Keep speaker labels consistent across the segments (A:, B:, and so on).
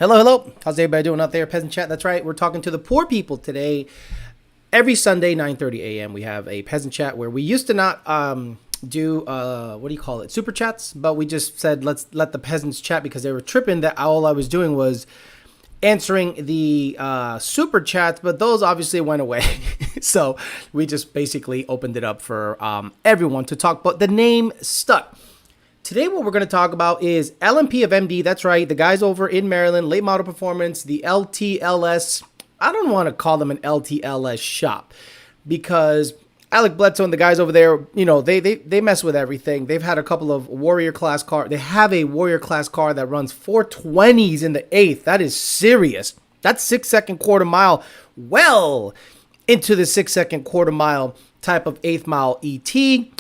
A: Hello, hello. How's everybody doing out there? Peasant chat. That's right. We're talking to the poor people today. Every Sunday, 9:30 a.m. we have a peasant chat where we used to not do what do you call it? Super chats, but we just said let's let the peasants chat because they were tripping that all I was doing was answering the super chats, but those obviously went away. So we just basically opened it up for everyone to talk, but the name stuck. Today, what we're going to talk about is LMP of MD. That's right. The guys over in Maryland, late model performance, the LTLS. I don't want to call them an LTLS shop because Alec Bledsoe and the guys over there, you know, they mess with everything. They've had a couple of Warrior class car. They have a Warrior class car that runs 420s in the 8th. That is serious. That's 6-second quarter mile, well into the 6-second quarter mile type of 8th mile ET.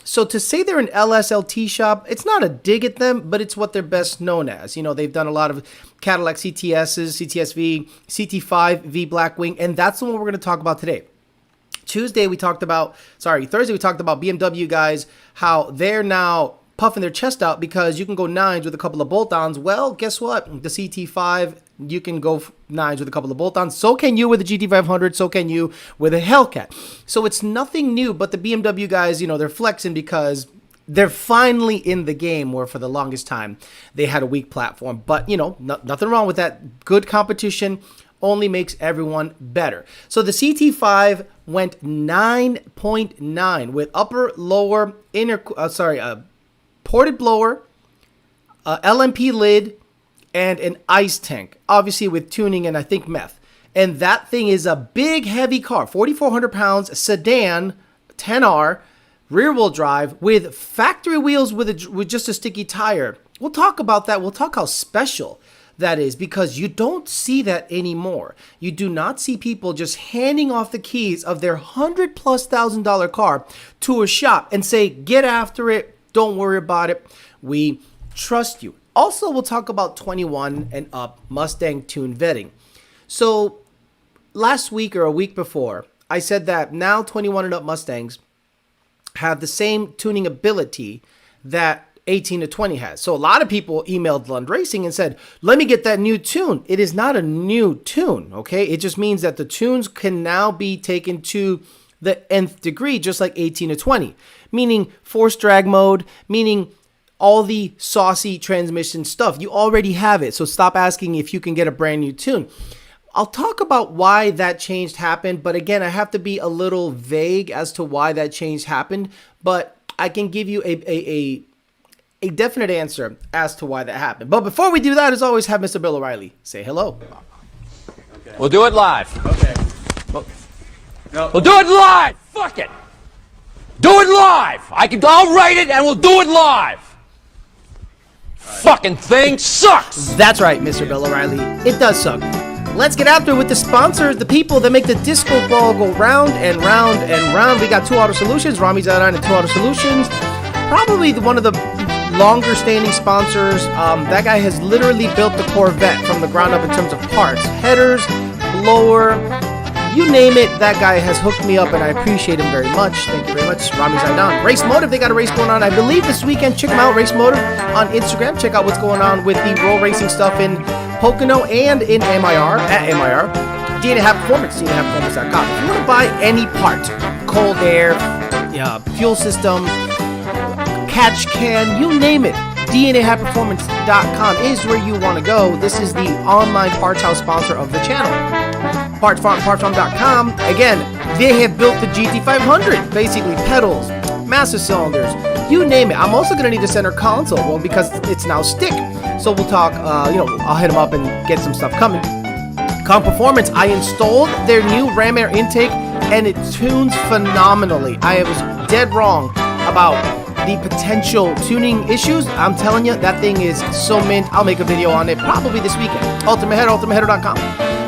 A: So to say they're an LSLT shop, it's not a dig at them, but it's what they're best known as. You know, they've done a lot of Cadillac CTSs, CTS-V, CT5, V Blackwing, and that's the one we're going to talk about today. Thursday we talked about BMW guys, how they're now puffing their chest out because you can go 9s with a couple of bolt-ons. Well, guess what? The CT5, you can go 9s with a couple of bolt-ons. So can you with the GT500. So can you with a Hellcat. So it's nothing new, but the BMW guys, you know, they're flexing because they're finally in the game where for the longest time they had a weak platform. But, you know, nothing wrong with that. Good competition only makes everyone better. So the CT5 went 9.9 with upper, lower, ported blower, LMP lid, and an ice tank, obviously with tuning and I think meth. And that thing is a big, heavy car, 4,400 pounds, sedan, 10R, rear-wheel drive with factory wheels with just a sticky tire. We'll talk about that. We'll talk how special that is because you don't see that anymore. You do not see people just handing off the keys of their $100,000+ car to a shop and say, get after it. Don't worry about it. We trust you. Also, we'll talk about 21 and up Mustang tune vetting. So last week or a week before, I said that now 21 and up Mustangs have the same tuning ability that 18 to 20 has. So a lot of people emailed Lund Racing and said, let me get that new tune. It is not a new tune, okay? It just means that the tunes can now be taken to the nth degree, just like 18 to 20, meaning forced drag mode, meaning all the saucy transmission stuff. You already have it, so stop asking if you can get a brand new tune. I'll talk about why that change happened, but again, I have to be a little vague as to why that change happened, but I can give you a definite answer as to why that happened. But before we do that, as always, have Mr. Bill O'Reilly say hello.
B: Okay. We'll do it live.
A: Okay.
B: We'll do it live. Fuck it. Do it live. I'll write it and we'll do it live. Fucking thing sucks.
A: That's right, Mr. Bill O'Reilly. It does suck. Let's get after it with the sponsors, the people that make the disco ball go round and round and round. We got Two Auto Solutions, Rami's Out and Two Auto Solutions. Probably one of the longer standing sponsors. That guy has literally built the Corvette from the ground up in terms of parts, headers, blower, you name it. That guy has hooked me up and I appreciate him very much. Thank you very much. Rami Zaidan. Race Motive, they got a race going on, I believe, this weekend. Check them out, Race Motive on Instagram. Check out what's going on with the roll racing stuff in Pocono and in MIR, at MIR. DNA High Performance, DNAHighPerformance.com. If you want to buy any part, cold air, fuel system, catch can, you name it, DNAHighPerformance.com is where you want to go. This is the online parts house sponsor of the channel. Partfarm.com. Again, they have built the GT500, basically pedals, master cylinders, you name it. I'm also going to need a center console, well, because it's now stick. So we'll talk, I'll hit them up and get some stuff coming. Comp Performance, I installed their new ram air intake and it tunes phenomenally. I was dead wrong about the potential tuning issues. I'm telling you, that thing is so mint. I'll make a video on it probably this weekend. Ultimate Header, ultimateheader.com.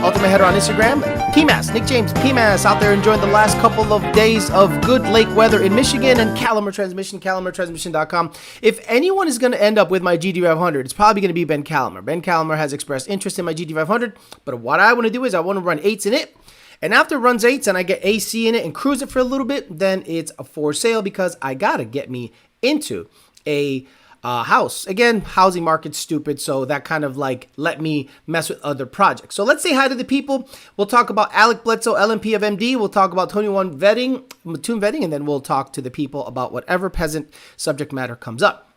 A: Ultimate Header on Instagram. PMAS, Nick James, PMAS out there enjoying the last couple of days of good lake weather in Michigan, and Calimer Transmission, CalimerTransmission.com. If anyone is going to end up with my GT500, it's probably going to be Ben Calimer. Ben Calimer has expressed interest in my GT500, but what I want to do is I want to run 8s in it. And after it runs 8s and I get AC in it and cruise it for a little bit, then it's for sale because I got to get me into a house. Again, housing market's stupid, so that kind of like let me mess with other projects. So let's say hi to the people. We'll talk about Alec Bledsoe, LMP of MD. We'll talk about 21 vetting, tune vetting, and then we'll talk to the people about whatever peasant subject matter comes up.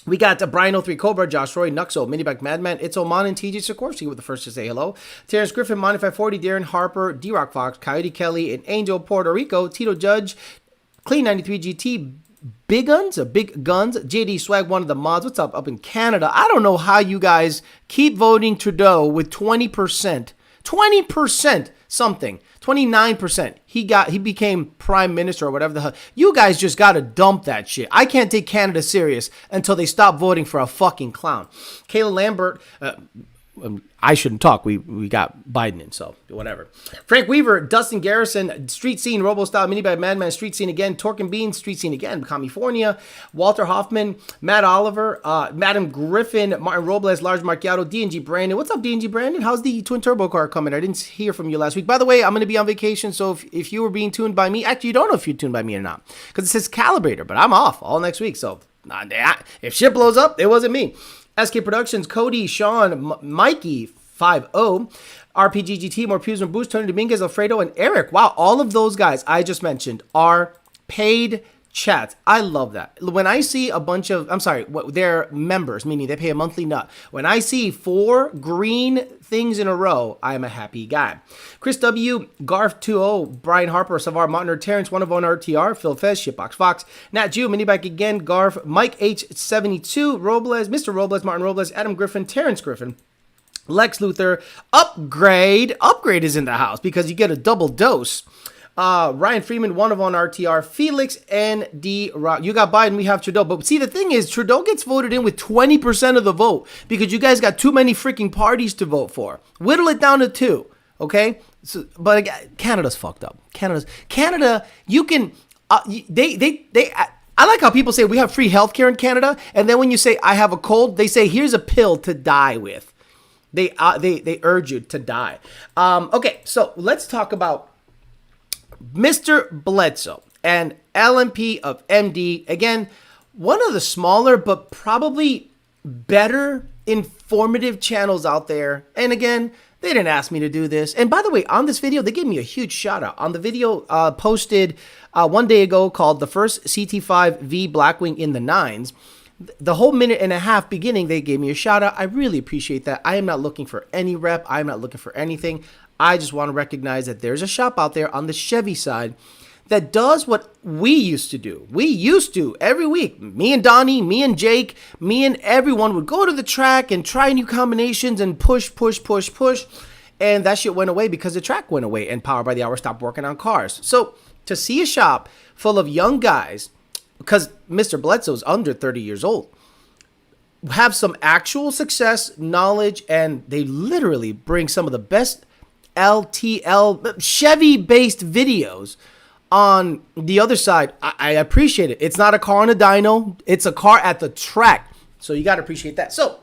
A: We got Brian 03 Cobra, Josh Roy, Nuxo, Minibike Madman, It's Oman, and TJ Sikorsky with the first to say hello. Terrence Griffin, Monty 540, Darren Harper, D-Rock Fox, Coyote Kelly, and Angel Puerto Rico, Tito Judge, Clean 93 GT, Big Guns, JD Swag, one of the mods. What's up in Canada? I don't know how you guys keep voting Trudeau with 20%. 20% something. 29%. He became prime minister or whatever the hell. You guys just got to dump that shit. I can't take Canada serious until they stop voting for a fucking clown. Kayla Lambert, I shouldn't talk. We got Biden in, so whatever. Frank Weaver, Dustin Garrison, Street Scene, Robo Style, Minibag Madman, Street Scene again, Torque and Beans, Street Scene again, California, Walter Hoffman, Matt Oliver, Madam Griffin, Martin Robles, Large Marciato, D&G Brandon. What's up, D&G Brandon? How's the twin turbo car coming? I didn't hear from you last week. By the way, I'm going to be on vacation, so if you were being tuned by me, actually, you don't know if you're tuned by me or not, because it says Calibrator, but I'm off all next week, so if shit blows up, it wasn't me. SK Productions, Cody, Sean, Mikey, 50, RPG GT, More Pews and Boost, Tony Dominguez, Alfredo, and Eric. Wow, all of those guys I just mentioned are paid chats. I love that. When I see a bunch of, they're members, meaning they pay a monthly nut. When I see 4 green things in a row, I am a happy guy. Chris W, Garf 20, Brian Harper, Savar Montner, Terrence 101 RTR, Phil Fez, Shitbox Fox, Nat Jew, Minibike again, Garf, Mike H72, Robles, Mr. Robles, Martin Robles, Adam Griffin, Terrence Griffin, Lex Luthor, Upgrade is in the house because you get a double dose. Ryan Freeman, 101 RTR, Felix, and D Rock. You got Biden, we have Trudeau. But see, the thing is, Trudeau gets voted in with 20% of the vote because you guys got too many freaking parties to vote for. Whittle it down to 2, okay? So, but again, Canada's fucked up. Canada, you can, I like how people say we have free healthcare in Canada, and then when you say I have a cold, they say here's a pill to die with. They urge you to die. Okay, so let's talk about Mr. Bledsoe and LMP of MD. Again, one of the smaller but probably better informative channels out there. And again, they didn't ask me to do this. And by the way, on this video, they gave me a huge shout out. On the video posted 1 day ago called The First CT5V Blackwing in the 9s, the whole minute and a half beginning, they gave me a shout out. I really appreciate that. I am not looking for any rep. I am not looking for anything. I just want to recognize that there's a shop out there on the Chevy side that does what we used to do. We used to every week. Me and Donnie, me and Jake, me and everyone would go to the track and try new combinations and push. And that shit went away because the track went away and Power by the Hour stopped working on cars. So to see a shop full of young guys, because Mr. Bledsoe's under 30 years old, have some actual success, knowledge, and they literally bring some of the best LTL Chevy-based videos on the other side. I appreciate it. It's not a car on a dyno. It's a car at the track. So you got to appreciate that. So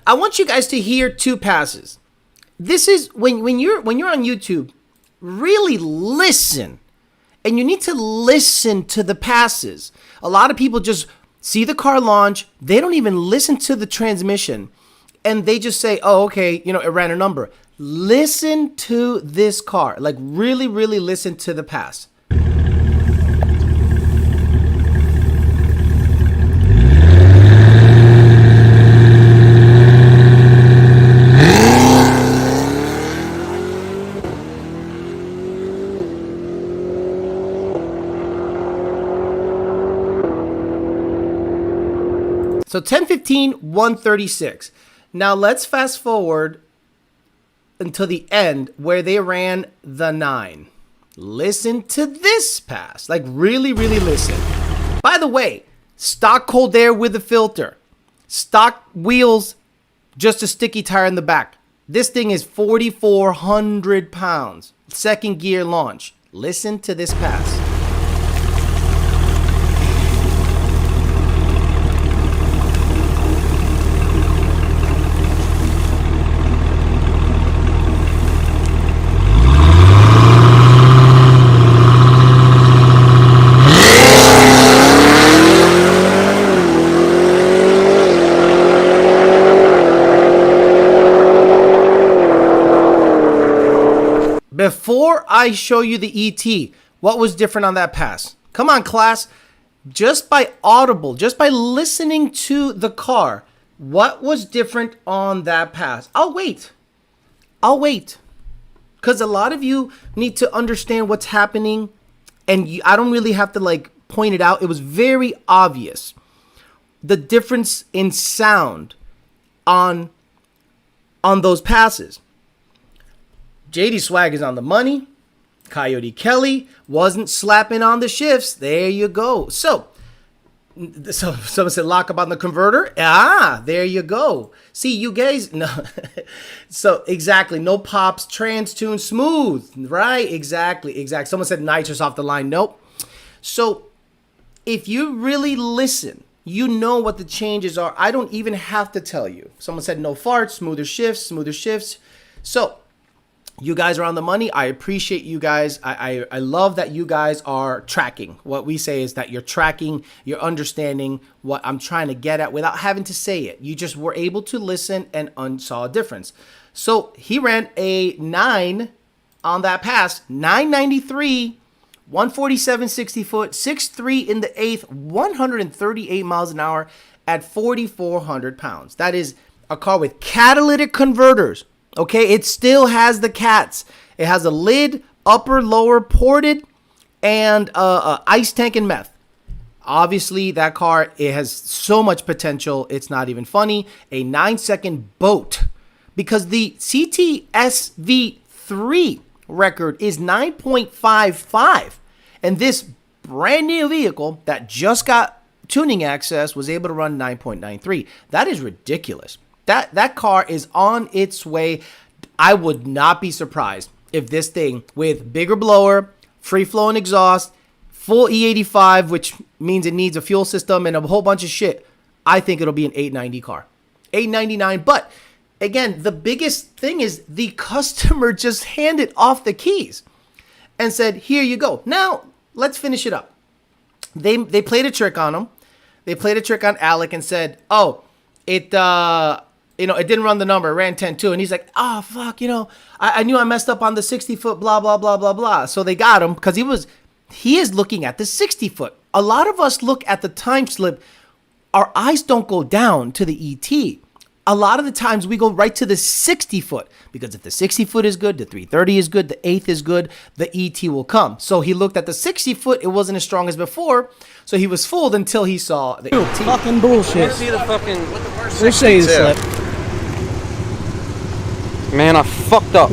A: I want you guys to hear 2 passes. This is when you're on YouTube, really listen. And you need to listen to the passes. A lot of people just see the car launch. They don't even listen to the transmission. And they just say, oh, okay, it ran a number. Listen to this car. Like, really, really listen to the pass. So 10:15, 136. Now let's fast forward until the end where they ran the 9. Listen to this pass. Like, really, really listen. By the way, stock cold air with a filter. Stock wheels, just a sticky tire in the back. This thing is 4,400 pounds. 2nd gear launch. Listen to this pass. before I show you the ET, what was different on that pass? Come on, class. Just by audible, just by listening to the car, what was different on that pass? I'll wait. Because a lot of you need to understand what's happening, and I don't really have to like point it out. It was very obvious. The difference in sound on those passes. JD Swag is on the money. Coyote Kelly wasn't slapping on the shifts. There you go. So someone said lock up on the converter. There you go. See, you guys, no. So exactly, no pops, trans tune, smooth, right? Exactly. Someone said nitrous off the line. Nope. So if you really listen, you know what the changes are. I don't even have to tell you. Someone said no farts, smoother shifts. So you guys are on the money. I appreciate you guys. I love that you guys are tracking. What we say is that you're tracking, you're understanding what I'm trying to get at without having to say it. You just were able to listen and saw a difference. So he ran a 9 on that pass, 993, 147 60 foot, 6'3" in the 8th, 138 miles an hour at 4,400 pounds. That is a car with catalytic converters. Okay, it still has the cats. It has a lid, upper, lower, ported, and ice tank and meth. Obviously, that car, it has so much potential. It's not even funny. A 9-second boat, because the CTS-V 3 record is 9.55, and this brand new vehicle that just got tuning access was able to run 9.93. That is ridiculous. That car is on its way. I would not be surprised if this thing with bigger blower, free flowing exhaust, full E85, which means it needs a fuel system and a whole bunch of shit. I think it'll be an 890 car, 899. But again, the biggest thing is the customer just handed off the keys and said, "Here you go. Now let's finish it up." They played a trick on him. They played a trick on Alec and said, "Oh, it it didn't run the number, it ran 10-2. And he's like, "Oh, fuck, I knew I messed up on the 60-foot, blah, blah, blah, blah, blah." So they got him because he is looking at the 60-foot. A lot of us look at the time slip. Our eyes don't go down to the ET. A lot of the times we go right to the 60-foot, because if the 60-foot is good, the 330 is good, the 8th is good, the ET will come. So he looked at the 60-foot. It wasn't as strong as before. So he was fooled until he saw the ET.
C: Fucking bullshit.
B: See the fucking.
C: We'll show you the slip.
B: Man, I fucked up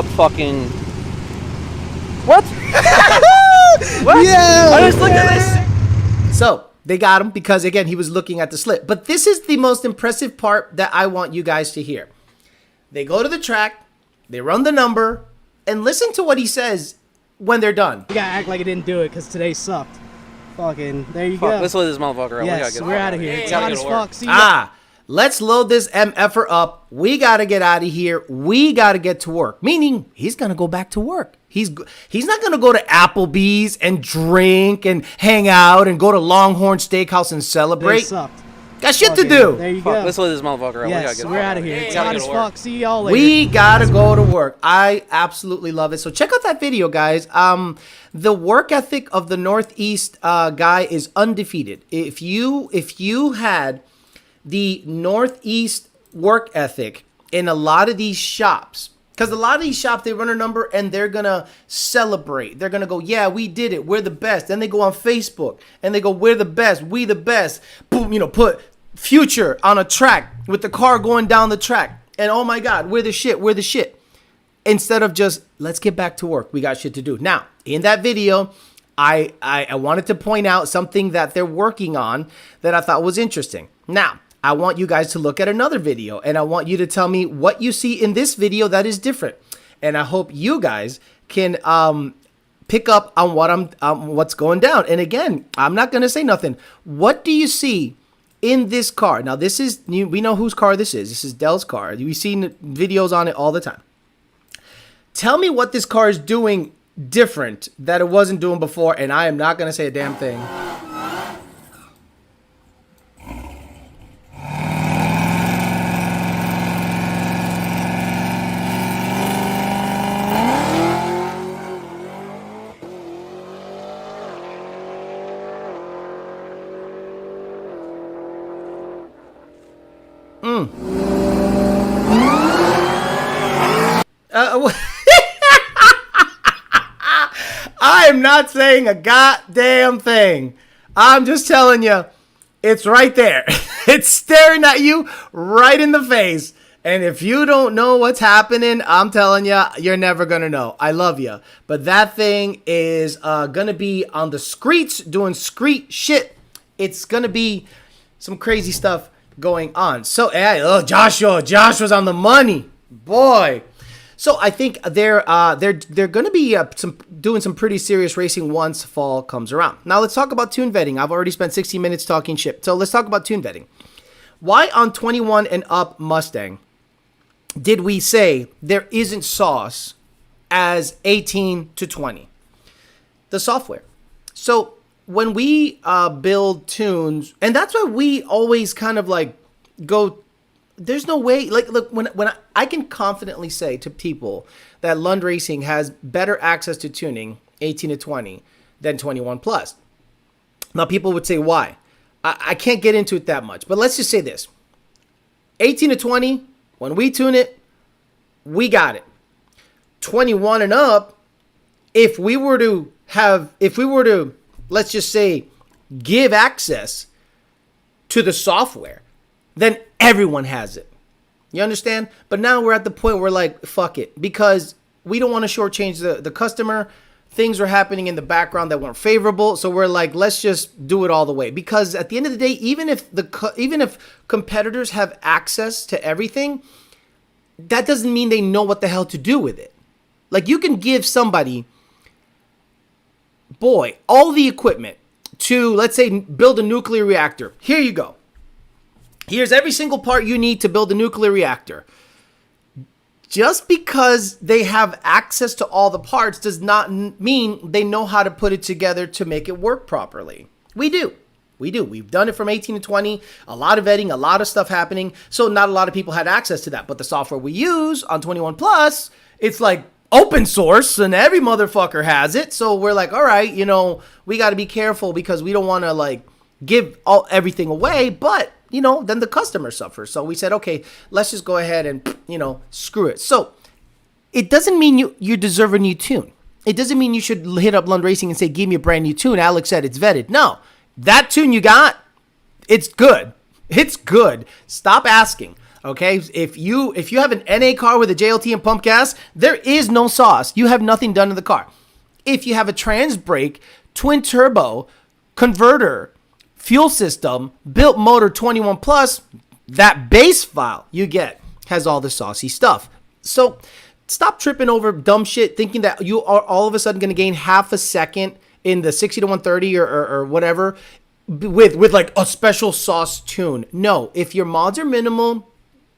B: fucking. What? What?
C: Yeah.
B: I just looked at this.
A: So they got him because, again, he was looking at the slip. But this is the most impressive part that I want you guys to hear. They go to the track, they run the number, and listen to what he says when they're done.
C: You gotta act like it didn't do it because today sucked. Fucking, there you go.
B: Let's let this motherfucker out.
C: Yes, we're out of here. It's hot as fuck. See you.
A: Let's load this MFer up. We got to get out of here. We got to get to work. Meaning, he's going to go back to work. He's not going to go to Applebee's and drink and hang out and go to Longhorn Steakhouse and celebrate.
C: They sucked.
A: Got shit to do.
C: There you go.
B: Let's let this motherfucker out.
C: Yes, we're out of here. It's hot as fuck. See y'all later.
A: We got to go to work. I absolutely love it. So check out that video, guys. The work ethic of the Northeast guy is undefeated. If you had the Northeast work ethic in a lot of these shops, because a lot of these shops, they run a number and they're going to celebrate. They're going to go, "Yeah, we did it. We're the best." Then they go on Facebook and they go, "We're the best. We the best." Boom, put Future on a track with the car going down the track. And oh my God, we're the shit. We're the shit. Instead of just, let's get back to work. We got shit to do. Now, in that video, I wanted to point out something that they're working on that I thought was interesting. Now, I want you guys to look at another video, and I want you to tell me what you see in this video that is different. And I hope you guys can pick up on what's going down. And again, I'm not going to say nothing. What do you see in this car? Now, we know whose car this is. This is Dell's car. We've seen videos on it all the time. Tell me what this car is doing different that it wasn't doing before, and I am not going to say a damn thing. I'm not saying a goddamn thing. I'm just telling you, it's right there. It's staring at you right in the face. And if you don't know what's happening, I'm telling you, you're never going to know. I love you. But that thing is going to be on the streets doing street shit. It's going to be some crazy stuff going on. So, Joshua's on the money. Boy. So I think they're going to be doing some pretty serious racing once fall comes around. Now let's talk about tune vetting. I've already spent 60 minutes talking shit. So let's talk about tune vetting. Why on 21 and up Mustang did we say there isn't sauce as 18 to 20? The software. So when we build tunes, and that's why we always kind of like go, there's no way, like, look, when I can confidently say to people that Lund Racing has better access to tuning 18 to 20 than 21 plus. Now people would say why? I can't get into it that much, but let's just say this. 18 to 20, when we tune it, we got it. 21 and up, if we were to, let's just say, give access to the software, then everyone has it. You understand? But now we're at the point where, like, fuck it, because we don't want to shortchange the customer. Things are happening in the background that weren't favorable, so we're like, let's just do it all the way. Because at the end of the day, even if competitors have access to everything, that doesn't mean they know what the hell to do with it. Like, you can give somebody, boy, all the equipment to, let's say, build a nuclear reactor. Here you go. Here's every single part you need to build a nuclear reactor. Just because they have access to all the parts does not mean they know how to put it together to make it work properly. We do. We've done it from 18 to 20, a lot of vetting, a lot of stuff happening. So not a lot of people had access to that. But the software we use on 21 plus, it's like open source and every motherfucker has it. So we're like, all right, we got to be careful because we don't want to like give everything away, but then the customer suffers. So we said, okay, let's just go ahead and, screw it. So it doesn't mean you deserve a new tune. It doesn't mean you should hit up Lund Racing and say, give me a brand new tune. Alex said it's vetted. No, that tune you got, it's good. It's good. Stop asking. Okay. If you have an NA car with a JLT and pump gas, there is no sauce. You have nothing done to the car. If you have a trans brake, twin turbo, converter, fuel system, built motor 21 plus, that base file you get has all the saucy stuff. So stop tripping over dumb shit thinking that you are all of a sudden going to gain half a second in the 60 to 130 or whatever with like a special sauce tune. No, if your mods are minimal,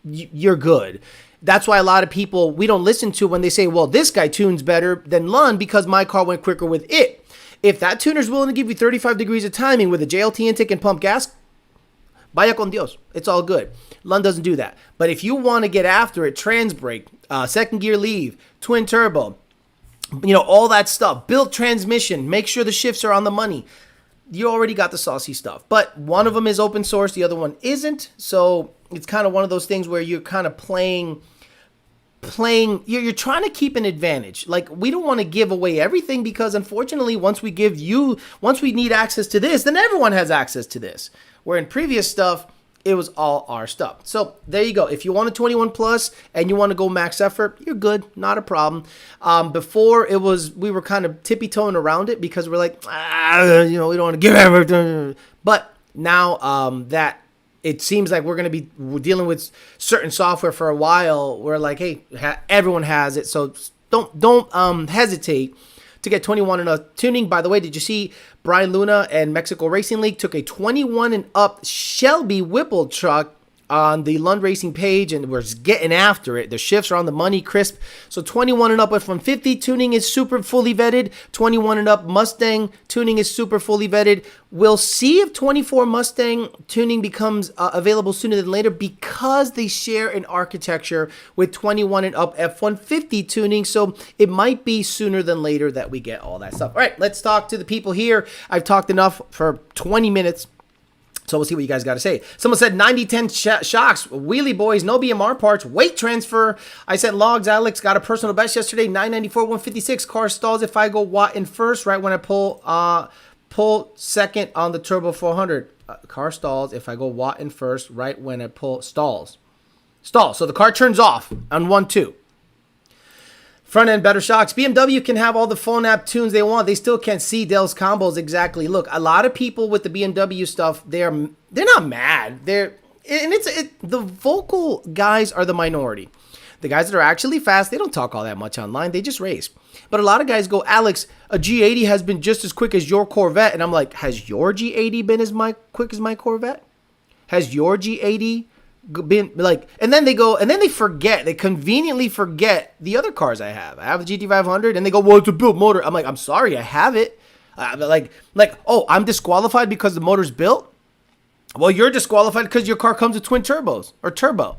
A: you're good. That's why a lot of people we don't listen to when they say, well, this guy tunes better than Lund because my car went quicker with it. If that tuner's willing to give you 35 degrees of timing with a JLT intake and pump gas, vaya con Dios. It's all good. Lund doesn't do that. But if you want to get after it, trans brake, second gear leave, twin turbo, all that stuff, built transmission, make sure the shifts are on the money. You already got the saucy stuff. But one of them is open source, the other one isn't. So it's kind of one of those things where you're kind of playing, you're trying to keep an advantage. Like, we don't want to give away everything because unfortunately, once we need access to this, then everyone has access to this. Where in previous stuff, it was all our stuff. So there you go. If you want a 21 plus and you want to go max effort, you're good. Not a problem. Before we were kind of tippy-toeing around it because we're like, we don't want to give everything. But now that it seems like we're going to be dealing with certain software for a while. We're like, hey, everyone has it. So don't hesitate to get 21 and up tuning. By the way, did you see Brian Luna and Mexico Racing League took a 21 and up Shelby Whipple truck on the Lund Racing page, and we're getting after it. The shifts are on the money, crisp. So 21 and up went from 50. Tuning is super fully vetted. 21 and up Mustang tuning is super fully vetted. We'll see if 24 Mustang tuning becomes available sooner than later because they share an architecture with 21 and up F-150 tuning. So it might be sooner than later that we get all that stuff. All right, let's talk to the people here. I've talked enough for 20 minutes. So we'll see what you guys got to say. Someone said 9010 shocks, wheelie boys, no BMR parts, weight transfer. I sent logs. Alex got a personal best yesterday, 994, 156. Car stalls if I go watt in first, right when I pull second on the turbo 400. Car stalls if I go watt in first, right when I pull stalls. So the car turns off on 1-2. Front end better shocks. BMW can have all the phone app tunes they want. They still can't see Dell's combos exactly. Look, a lot of people with the BMW stuff, they're not mad. The vocal guys are the minority. The guys that are actually fast, they don't talk all that much online. They just race. But a lot of guys go, Alex, a G80 has been just as quick as your Corvette. And I'm like, has your G80 been as quick as my Corvette? Has your G80 been like, and then they forget, they conveniently forget the other cars I have. I have a GT500 and they go, well, it's a built motor. I'm like, I'm sorry, I have it. Oh, I'm disqualified because the motor's built? Well, you're disqualified because your car comes with twin turbos or turbo.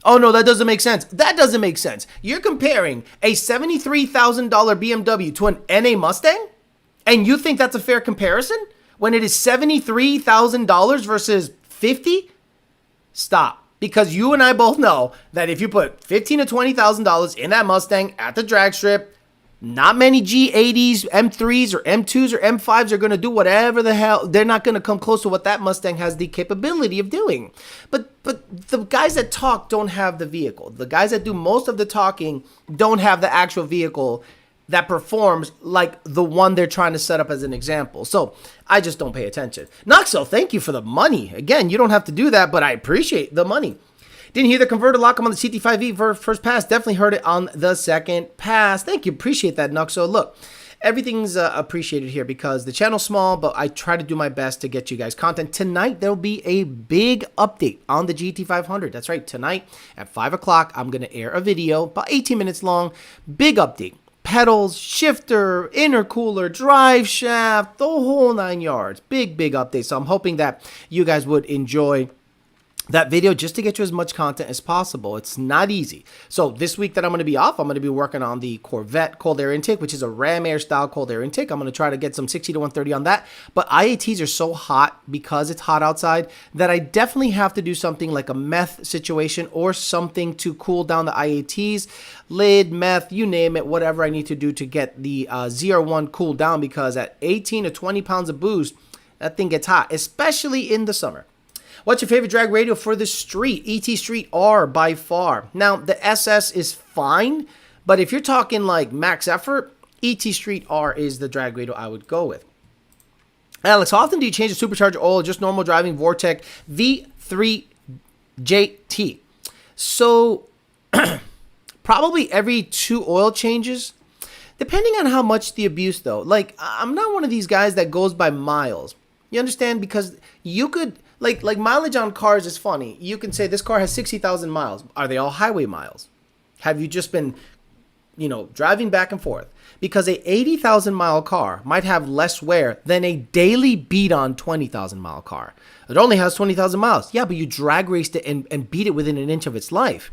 A: Oh, no, that doesn't make sense. That doesn't make sense. You're comparing a $73,000 BMW to an NA Mustang? And you think that's a fair comparison? When it is $73,000 versus $50,000? Stop. Because you and I both know that if you put $15,000 to $20,000 in that Mustang at the drag strip, not many G80s, M3s, or M2s, or M5s are going to do whatever the hell. They're not going to come close to what that Mustang has the capability of doing. But the guys that talk don't have the vehicle. The guys that do most of the talking don't have the actual vehicle that performs like the one they're trying to set up as an example. So I just don't pay attention. Noxo, thank you for the money. Again, you don't have to do that, but I appreciate the money. Didn't hear the converter lock on the CT5V for first pass. Definitely heard it on the second pass. Thank you. Appreciate that, Noxo. Look, everything's appreciated here because the channel's small, but I try to do my best to get you guys content. Tonight, there'll be a big update on the GT500. That's right. Tonight at 5 o'clock, I'm going to air a video about 18 minutes long. Big update. Pedals, shifter, intercooler, drive shaft, the whole 9 yards. Big update. So I'm hoping that you guys would enjoy that video just to get you as much content as possible. It's not easy. So this week that I'm going to be off, I'm going to be working on the Corvette cold air intake, which is a Ram Air style cold air intake. I'm going to try to get some 60 to 130 on that. But IATs are so hot because it's hot outside that I definitely have to do something like a meth situation or something to cool down the IATs, lid, meth, you name it, whatever I need to do to get the ZR1 cooled down, because at 18 to 20 pounds of boost, that thing gets hot, especially in the summer. What's your favorite drag radio for the street? ET Street R by far. Now, the SS is fine, but if you're talking like max effort, ET Street R is the drag radio I would go with. Alex, how often do you change the supercharger oil or just normal driving Vortec V3 JT? So, probably every 2 oil changes, depending on how much the abuse though. Like, I'm not one of these guys that goes by miles. You understand? Because you could... Like mileage on cars is funny. You can say this car has 60,000 miles. Are they all highway miles? Have you just been, driving back and forth? Because a 80,000 mile car might have less wear than a daily beat on 20,000 mile car. It only has 20,000 miles. Yeah, but you drag raced it and beat it within an inch of its life.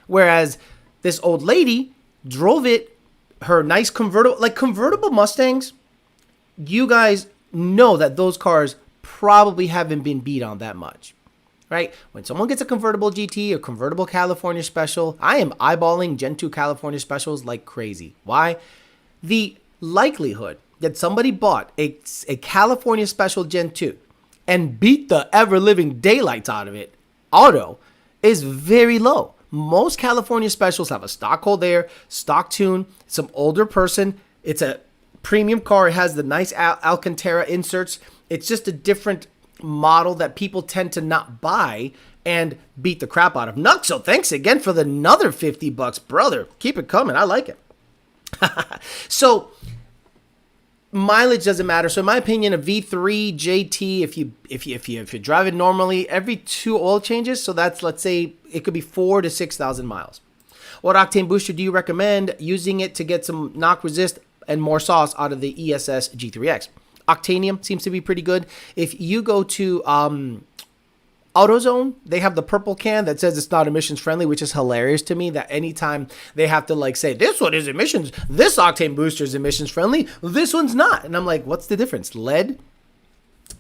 A: Whereas this old lady drove it, her nice convertible Mustangs. You guys know that those cars probably haven't been beat on that much, right? When someone gets a convertible GT or convertible California Special, I am eyeballing Gen 2 California Specials like crazy. Why? The likelihood that somebody bought a California Special Gen 2 and beat the ever-living daylights out of it auto is very low. Most California Specials have a stock cold air, stock tune, some older person. It's a premium car. It has the nice Alcantara inserts. It's just a different model that people tend to not buy and beat the crap out of. Nuxo, thanks again for another $50, brother. Keep it coming. I like it. So mileage doesn't matter. So in my opinion, a V3 JT, if you drive it normally, every 2 oil changes. So that's, let's say, it could be 4,000 to 6,000 miles. What octane booster do you recommend using it to get some knock resist and more sauce out of the ESS G3X? Octanium seems to be pretty good. If you go to AutoZone, they have the purple can that says it's not emissions friendly, which is hilarious to me that anytime they have to say this one is emissions, this octane booster is emissions friendly, this one's not. And I'm like, what's the difference? Lead?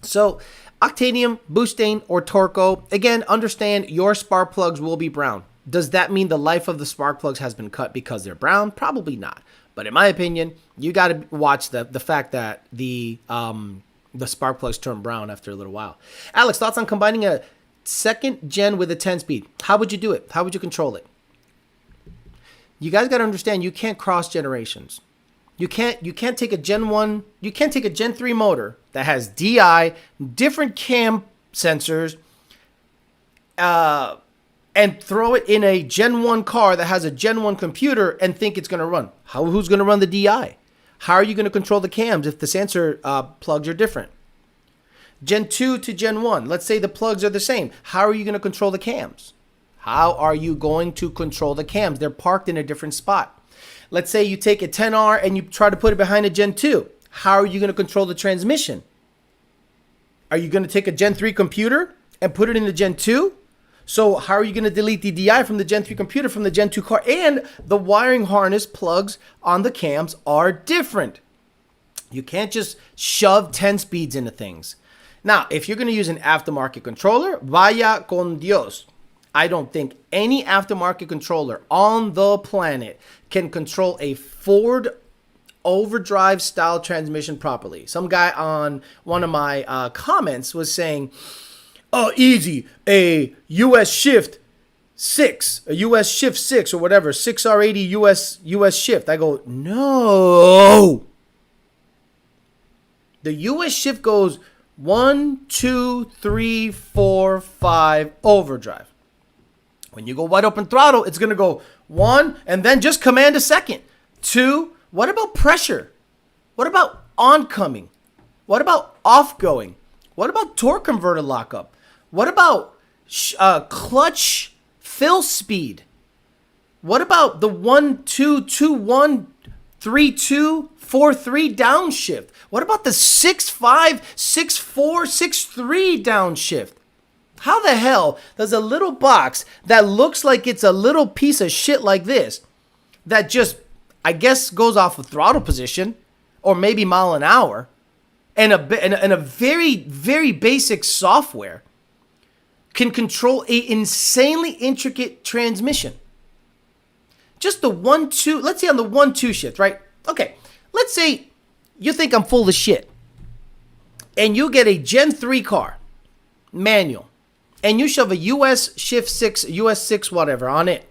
A: So Octanium, Boostain, or Torco. Again, understand your spark plugs will be brown. Does that mean the life of the spark plugs has been cut because they're brown? Probably not. But in my opinion, you got to watch the fact that the spark plugs turn brown after a little while. Alex, thoughts on combining a second gen with a 10-speed? How would you do it? How would you control it? You guys got to understand, you can't cross generations. You can't take a Gen 1, you can't take a Gen 3 motor that has DI, different cam sensors, and throw it in a Gen 1 car that has a Gen 1 computer and think it's going to run. Who's going to run the DI? How are you going to control the cams if the sensor plugs are different? Gen 2 to Gen 1, let's say the plugs are the same. How are you going to control the cams? How are you going to control the cams? They're parked in a different spot. Let's say you take a 10R and you try to put it behind a Gen 2. How are you going to control the transmission? Are you going to take a Gen 3 computer and put it in the Gen 2? So how are you going to delete the DI from the Gen 3 computer from the Gen 2 car? And the wiring harness plugs on the cams are different. You can't just shove 10 speeds into things. Now, if you're going to use an aftermarket controller, vaya con Dios. I don't think any aftermarket controller on the planet can control a Ford overdrive style transmission properly. Some guy on one of my comments was saying, oh, easy, a US Shift 6, a US Shift 6 or whatever, 6R80 US Shift. I go, no. The US Shift goes 1, 2, 3, 4, 5 overdrive. When you go wide open throttle, it's going to go 1 and then just command a second. 2, what about pressure? What about oncoming? What about off-going? What about torque converter lockup? What about clutch fill speed? What about the 1, 2, 2, 1, 3, 2, 4, 3 downshift? What about the 6, 5, 6, 4, 6, 3 downshift? How the hell does a little box that looks like it's a little piece of shit like this, that just, I guess, goes off of throttle position or maybe mile an hour, and a very, very basic software, can control a insanely intricate transmission? Just the 1-2, let's say on the 1-2 shift, right? Okay, let's say you think I'm full of shit, and you get a Gen 3 car, manual, and you shove a US Shift 6, US 6 whatever on it.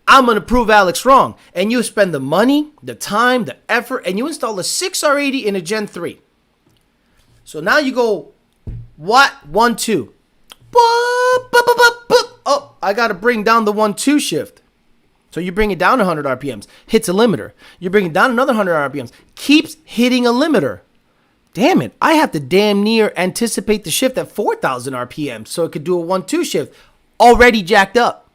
A: I'm going to prove Alex wrong. And you spend the money, the time, the effort, and you install a 6R80 in a Gen 3. So now you go, what? 1-2. Oh, I got to bring down the 1-2 shift. So you bring it down 100 RPMs. Hits a limiter. You bring it down another 100 RPMs. Keeps hitting a limiter. Damn it, I have to damn near anticipate the shift at 4,000 RPM so it could do a 1-2 shift. Already jacked up.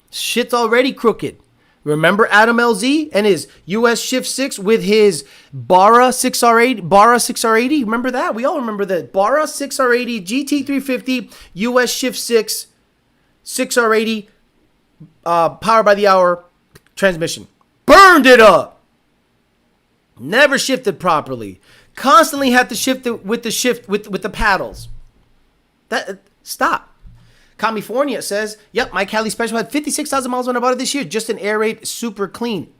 A: Shit's already crooked. Remember Adam LZ and his US Shift 6 with his Barra 6R80? Remember that? We all remember that. Barra 6R80, GT350, US Shift 6, 6R80, power by the hour transmission. Burned it up. Never shifted properly. Constantly had to shift it with the paddles. Stop. California says, yep, my Cali Special had 56,000 miles when I bought it this year. Just an air raid, super clean.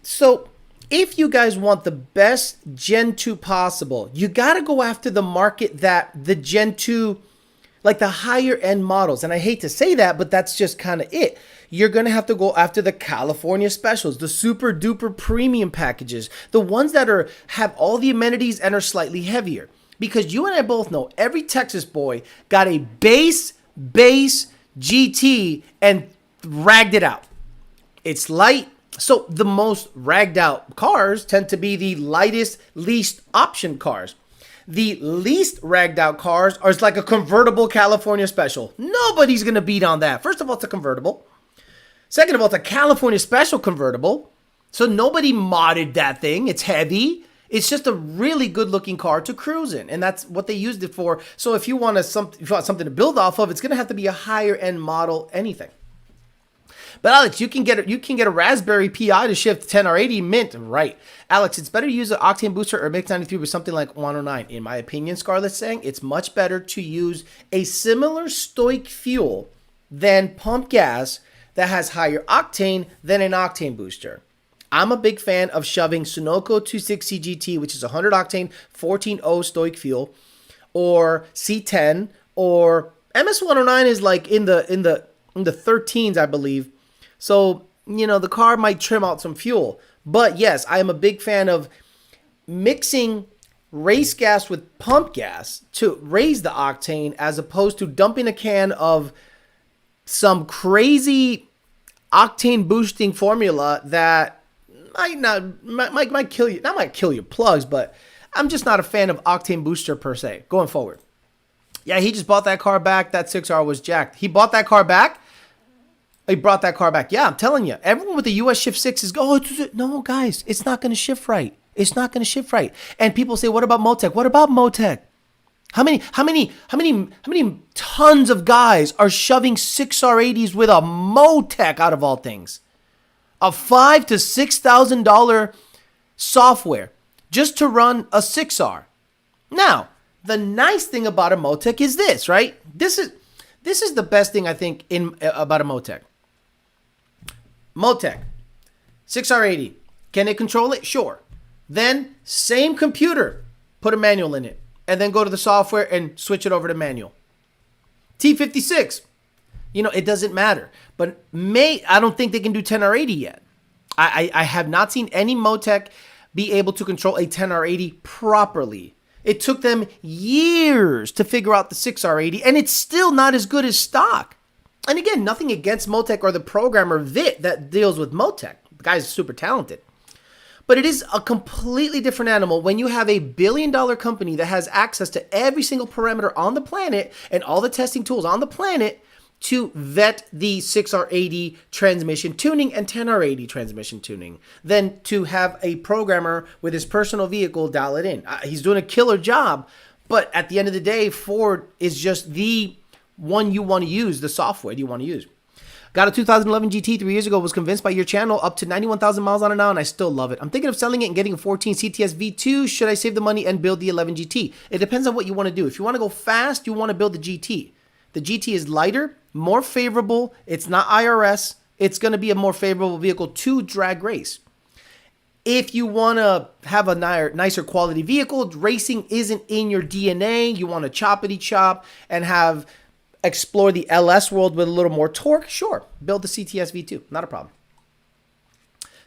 A: So if you guys want the best Gen 2 possible, you got to go after the market that the Gen 2, like the higher end models. And I hate to say that, but that's just kind of it. You're going to have to go after the California specials, the super duper premium packages, the ones that have all the amenities and are slightly heavier. Because you and I both know every Texas boy got a base GT and ragged it out. It's light. So the most ragged out cars tend to be the lightest, least option cars. The least ragged out cars are like a convertible California special. Nobody's going to beat on that. First of all, it's a convertible. Second of all, it's a California special convertible. So nobody modded that thing. It's heavy. It's just a really good looking car to cruise in. And that's what they used it for. So if you want something to build off of, it's going to have to be a higher end model anything. But Alex, you can get a Raspberry Pi to shift 10R80 mint, right? Alex, it's better to use an octane booster or mix 93 with something like 109. In my opinion, Scarlett's saying it's much better to use a similar stoic fuel than pump gas that has higher octane than an octane booster. I'm a big fan of shoving Sunoco 260 GT, which is 100 octane 14O stoic fuel, or C10, or MS109 is like in the 13s, I believe. So, the car might trim out some fuel. But yes, I am a big fan of mixing race gas with pump gas to raise the octane, as opposed to dumping a can of some crazy octane boosting formula that might kill you. Not might kill your plugs, but I'm just not a fan of octane booster per se going forward. Yeah, he just bought that car back. That 6R was jacked. He bought that car back. He brought that car back. Yeah, I'm telling you. Everyone with the US Shift 6 is going, no, guys, it's not going to shift right. It's not going to shift right. And people say, what about Motec? What about Motec? How many tons of guys are shoving 6R80s with a Motec out of all things? A $5,000 to $6,000 software just to run a 6R. Now, the nice thing about a Motec is this, right? This is the best thing I think about a Motec. Motec, 6R80. Can it control it? Sure. Then, same computer, put a manual in it, and then go to the software and switch it over to manual. T56, it doesn't matter. But I don't think they can do 10R80 yet. I have not seen any Motec be able to control a 10R80 properly. It took them years to figure out the 6R80, and it's still not as good as stock. And again, nothing against Motec or the programmer Vit that deals with Motec. The guy's super talented. But it is a completely different animal when you have a billion-dollar company that has access to every single parameter on the planet and all the testing tools on the planet to vet the 6R80 transmission tuning and 10R80 transmission tuning than to have a programmer with his personal vehicle dial it in. He's doing a killer job, but at the end of the day, Ford is just the one you want to use, the software you want to use. Got a 2011 GT 3 years ago, was convinced by your channel, up to 91,000 miles on it now, and I still love it. I'm thinking of selling it and getting a 14 CTS-V2. Should I save the money and build the 11 GT? It depends on what you want to do. If you want to go fast, you want to build the GT. The GT is lighter, more favorable. It's not IRS. It's going to be a more favorable vehicle to drag race. If you want to have a nicer quality vehicle, racing isn't in your DNA. You want to choppity chop and explore the LS world with a little more torque, sure, build the CTS-V2, not a problem.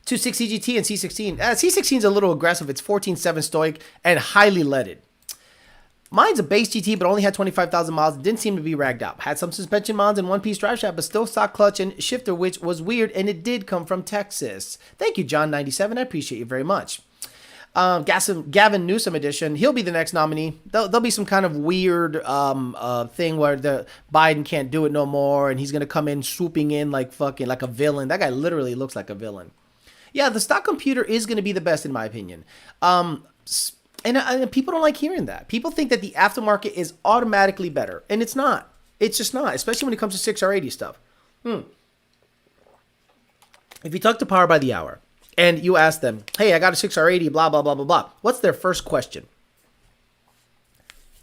A: 260 GT and C16. C16 is a little aggressive. It's 14.7 stoic and highly leaded. Mine's a base GT, but only had 25,000 miles. Didn't seem to be ragged up. Had some suspension mods and one-piece drive shaft, but still stock clutch and shifter, which was weird, and it did come from Texas. Thank you, John97. I appreciate you very much. Gavin Newsom edition. He'll be the next nominee. There'll be some kind of weird thing where the Biden can't do it no more, and he's gonna come in swooping in like a villain. That guy literally looks like a villain. Yeah, the stock computer is gonna be the best in my opinion. And people don't like hearing that. People think that the aftermarket is automatically better, and it's not. It's just not, especially when it comes to 6R80 stuff. If you talk to Power by the Hour and you ask them, hey, I got a 6R80, blah, blah, blah, blah, blah, what's their first question?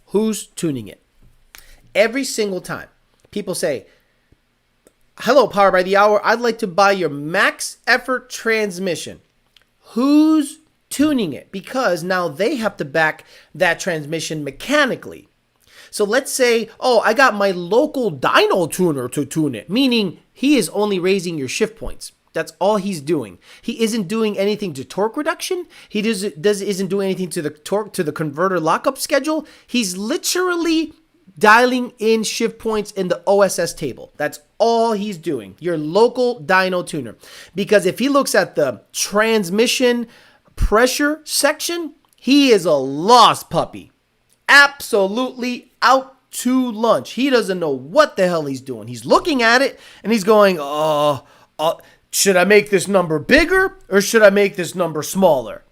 A: Who's tuning it? Every single time people say, hello, Power by the Hour, I'd like to buy your max effort transmission. Who's tuning it? Because now they have to back that transmission mechanically. So let's say, oh, I got my local dyno tuner to tune it, meaning he is only raising your shift points. That's all he's doing. He isn't doing anything to torque reduction. He isn't doing anything to the torque, to the converter lockup schedule. He's literally dialing in shift points in the OSS table. That's all he's doing. Your local dyno tuner. Because if he looks at the transmission pressure section, he is a lost puppy. Absolutely out to lunch. He doesn't know what the hell he's doing. He's looking at it and he's going, should I make this number bigger or should I make this number smaller?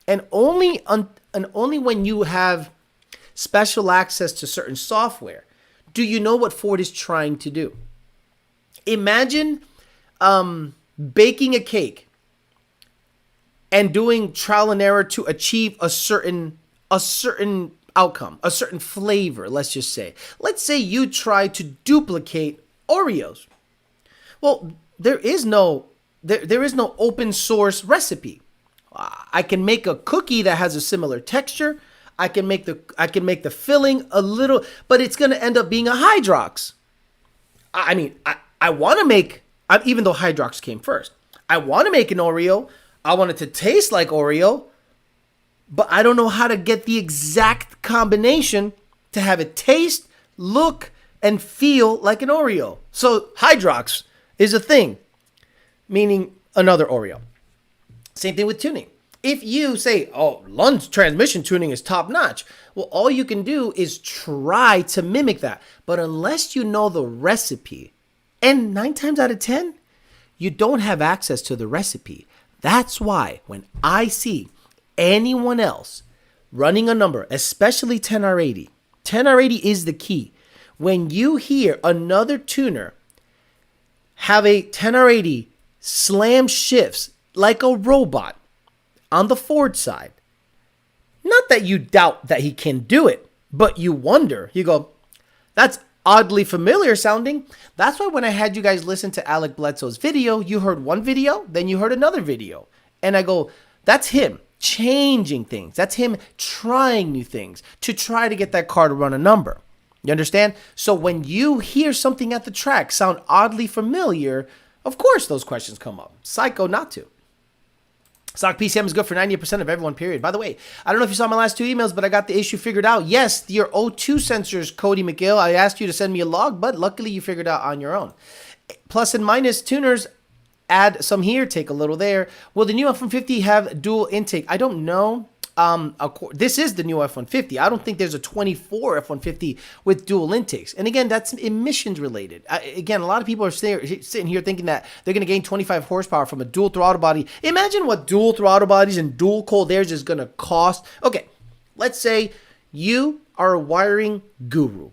A: And only when you have special access to certain software do you know what Ford is trying to do. Imagine baking a cake and doing trial and error to achieve a certain outcome, a certain flavor, let's just say. Let's say you try to duplicate Oreos. Well, there is no open source recipe. I can make a cookie that has a similar texture. I can make the filling a little, but it's going to end up being a Hydrox. I mean, I want to make, even though Hydrox came first, I want to make an Oreo. I want it to taste like Oreo, but I don't know how to get the exact combination to have it taste, look, and feel like an Oreo. So Hydrox is a thing, meaning another Oreo. Same thing with tuning. If you say, oh, Lund's transmission tuning is top notch, well, all you can do is try to mimic that. But unless you know the recipe, and 9 times out of 10, you don't have access to the recipe. That's why when I see anyone else running a number, especially 10R80, 10R80 is the key. When you hear another tuner have a 10R80 slam shifts like a robot on the Ford side, not that you doubt that he can do it, but you wonder, you go, that's oddly familiar sounding. That's why when I had you guys listen to Alec Bledsoe's video, you heard one video, then you heard another video. And I go, that's him changing things. That's him trying new things to try to get that car to run a number. You understand? So when you hear something at the track sound oddly familiar, of course those questions come up. Psycho not to. Stock PCM is good for 90% of everyone, period. By the way, I don't know if you saw my last 2 emails, but I got the issue figured out. Yes, your O2 sensors, Cody McGill. I asked you to send me a log, but luckily you figured out on your own. Plus and minus tuners, add some here, take a little there. Will the new F-150 have dual intake? I don't know. This is the new F-150. I don't think there's a 24 F-150 with dual intakes. And again, that's emissions related. Again, a lot of people are sitting here thinking that they're going to gain 25 horsepower from a dual throttle body. Imagine what dual throttle bodies and dual cold airs is going to cost. Okay, let's say you are a wiring guru.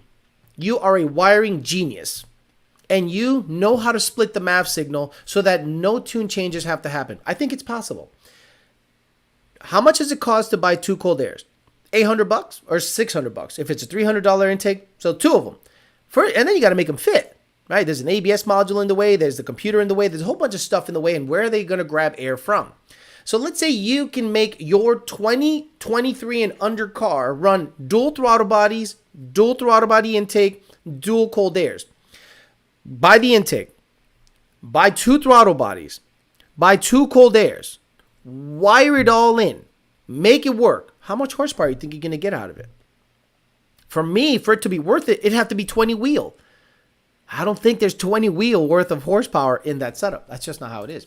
A: You are a wiring genius. And you know how to split the MAV signal so that no tune changes have to happen. I think it's possible. How much does it cost to buy 2 cold airs? $800 or $600? If it's a $300 intake, so 2 of them. And then you got to make them fit, right? There's an ABS module in the way. There's the computer in the way. There's a whole bunch of stuff in the way. And where are they going to grab air from? So let's say you can make your 2023 and under car run dual throttle bodies, dual throttle body intake, dual cold airs. Buy the intake. Buy 2 throttle bodies. Buy 2 cold airs. Wire it all in. Make it work. How much horsepower do you think you're going to get out of it? For me, for it to be worth it, it'd have to be 20 wheel. I don't think there's 20 wheel worth of horsepower in that setup. That's just not how it is.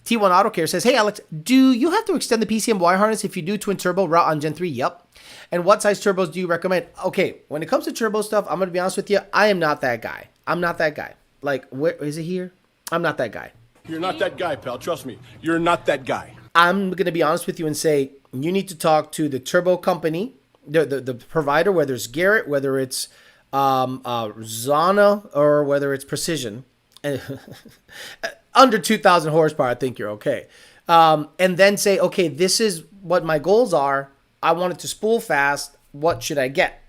A: T1 Auto Care says, hey, Alex, do you have to extend the PCM wire harness if you do twin turbo route on Gen 3? Yep. And what size turbos do you recommend? Okay, when it comes to turbo stuff, I'm going to be honest with you. I am not that guy. I'm not that guy. Like, where is it here? I'm not that guy.
D: You're not that guy, pal. Trust me. You're not that guy.
A: I'm going to be honest with you and say you need to talk to the turbo company, the provider, whether it's Garrett, whether it's Zana, or whether it's Precision. Under 2,000 horsepower, I think you're okay. And then say, okay, this is what my goals are. I want it to spool fast. What should I get?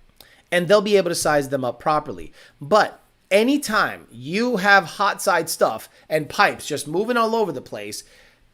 A: And they'll be able to size them up properly. But anytime you have hot side stuff and pipes just moving all over the place,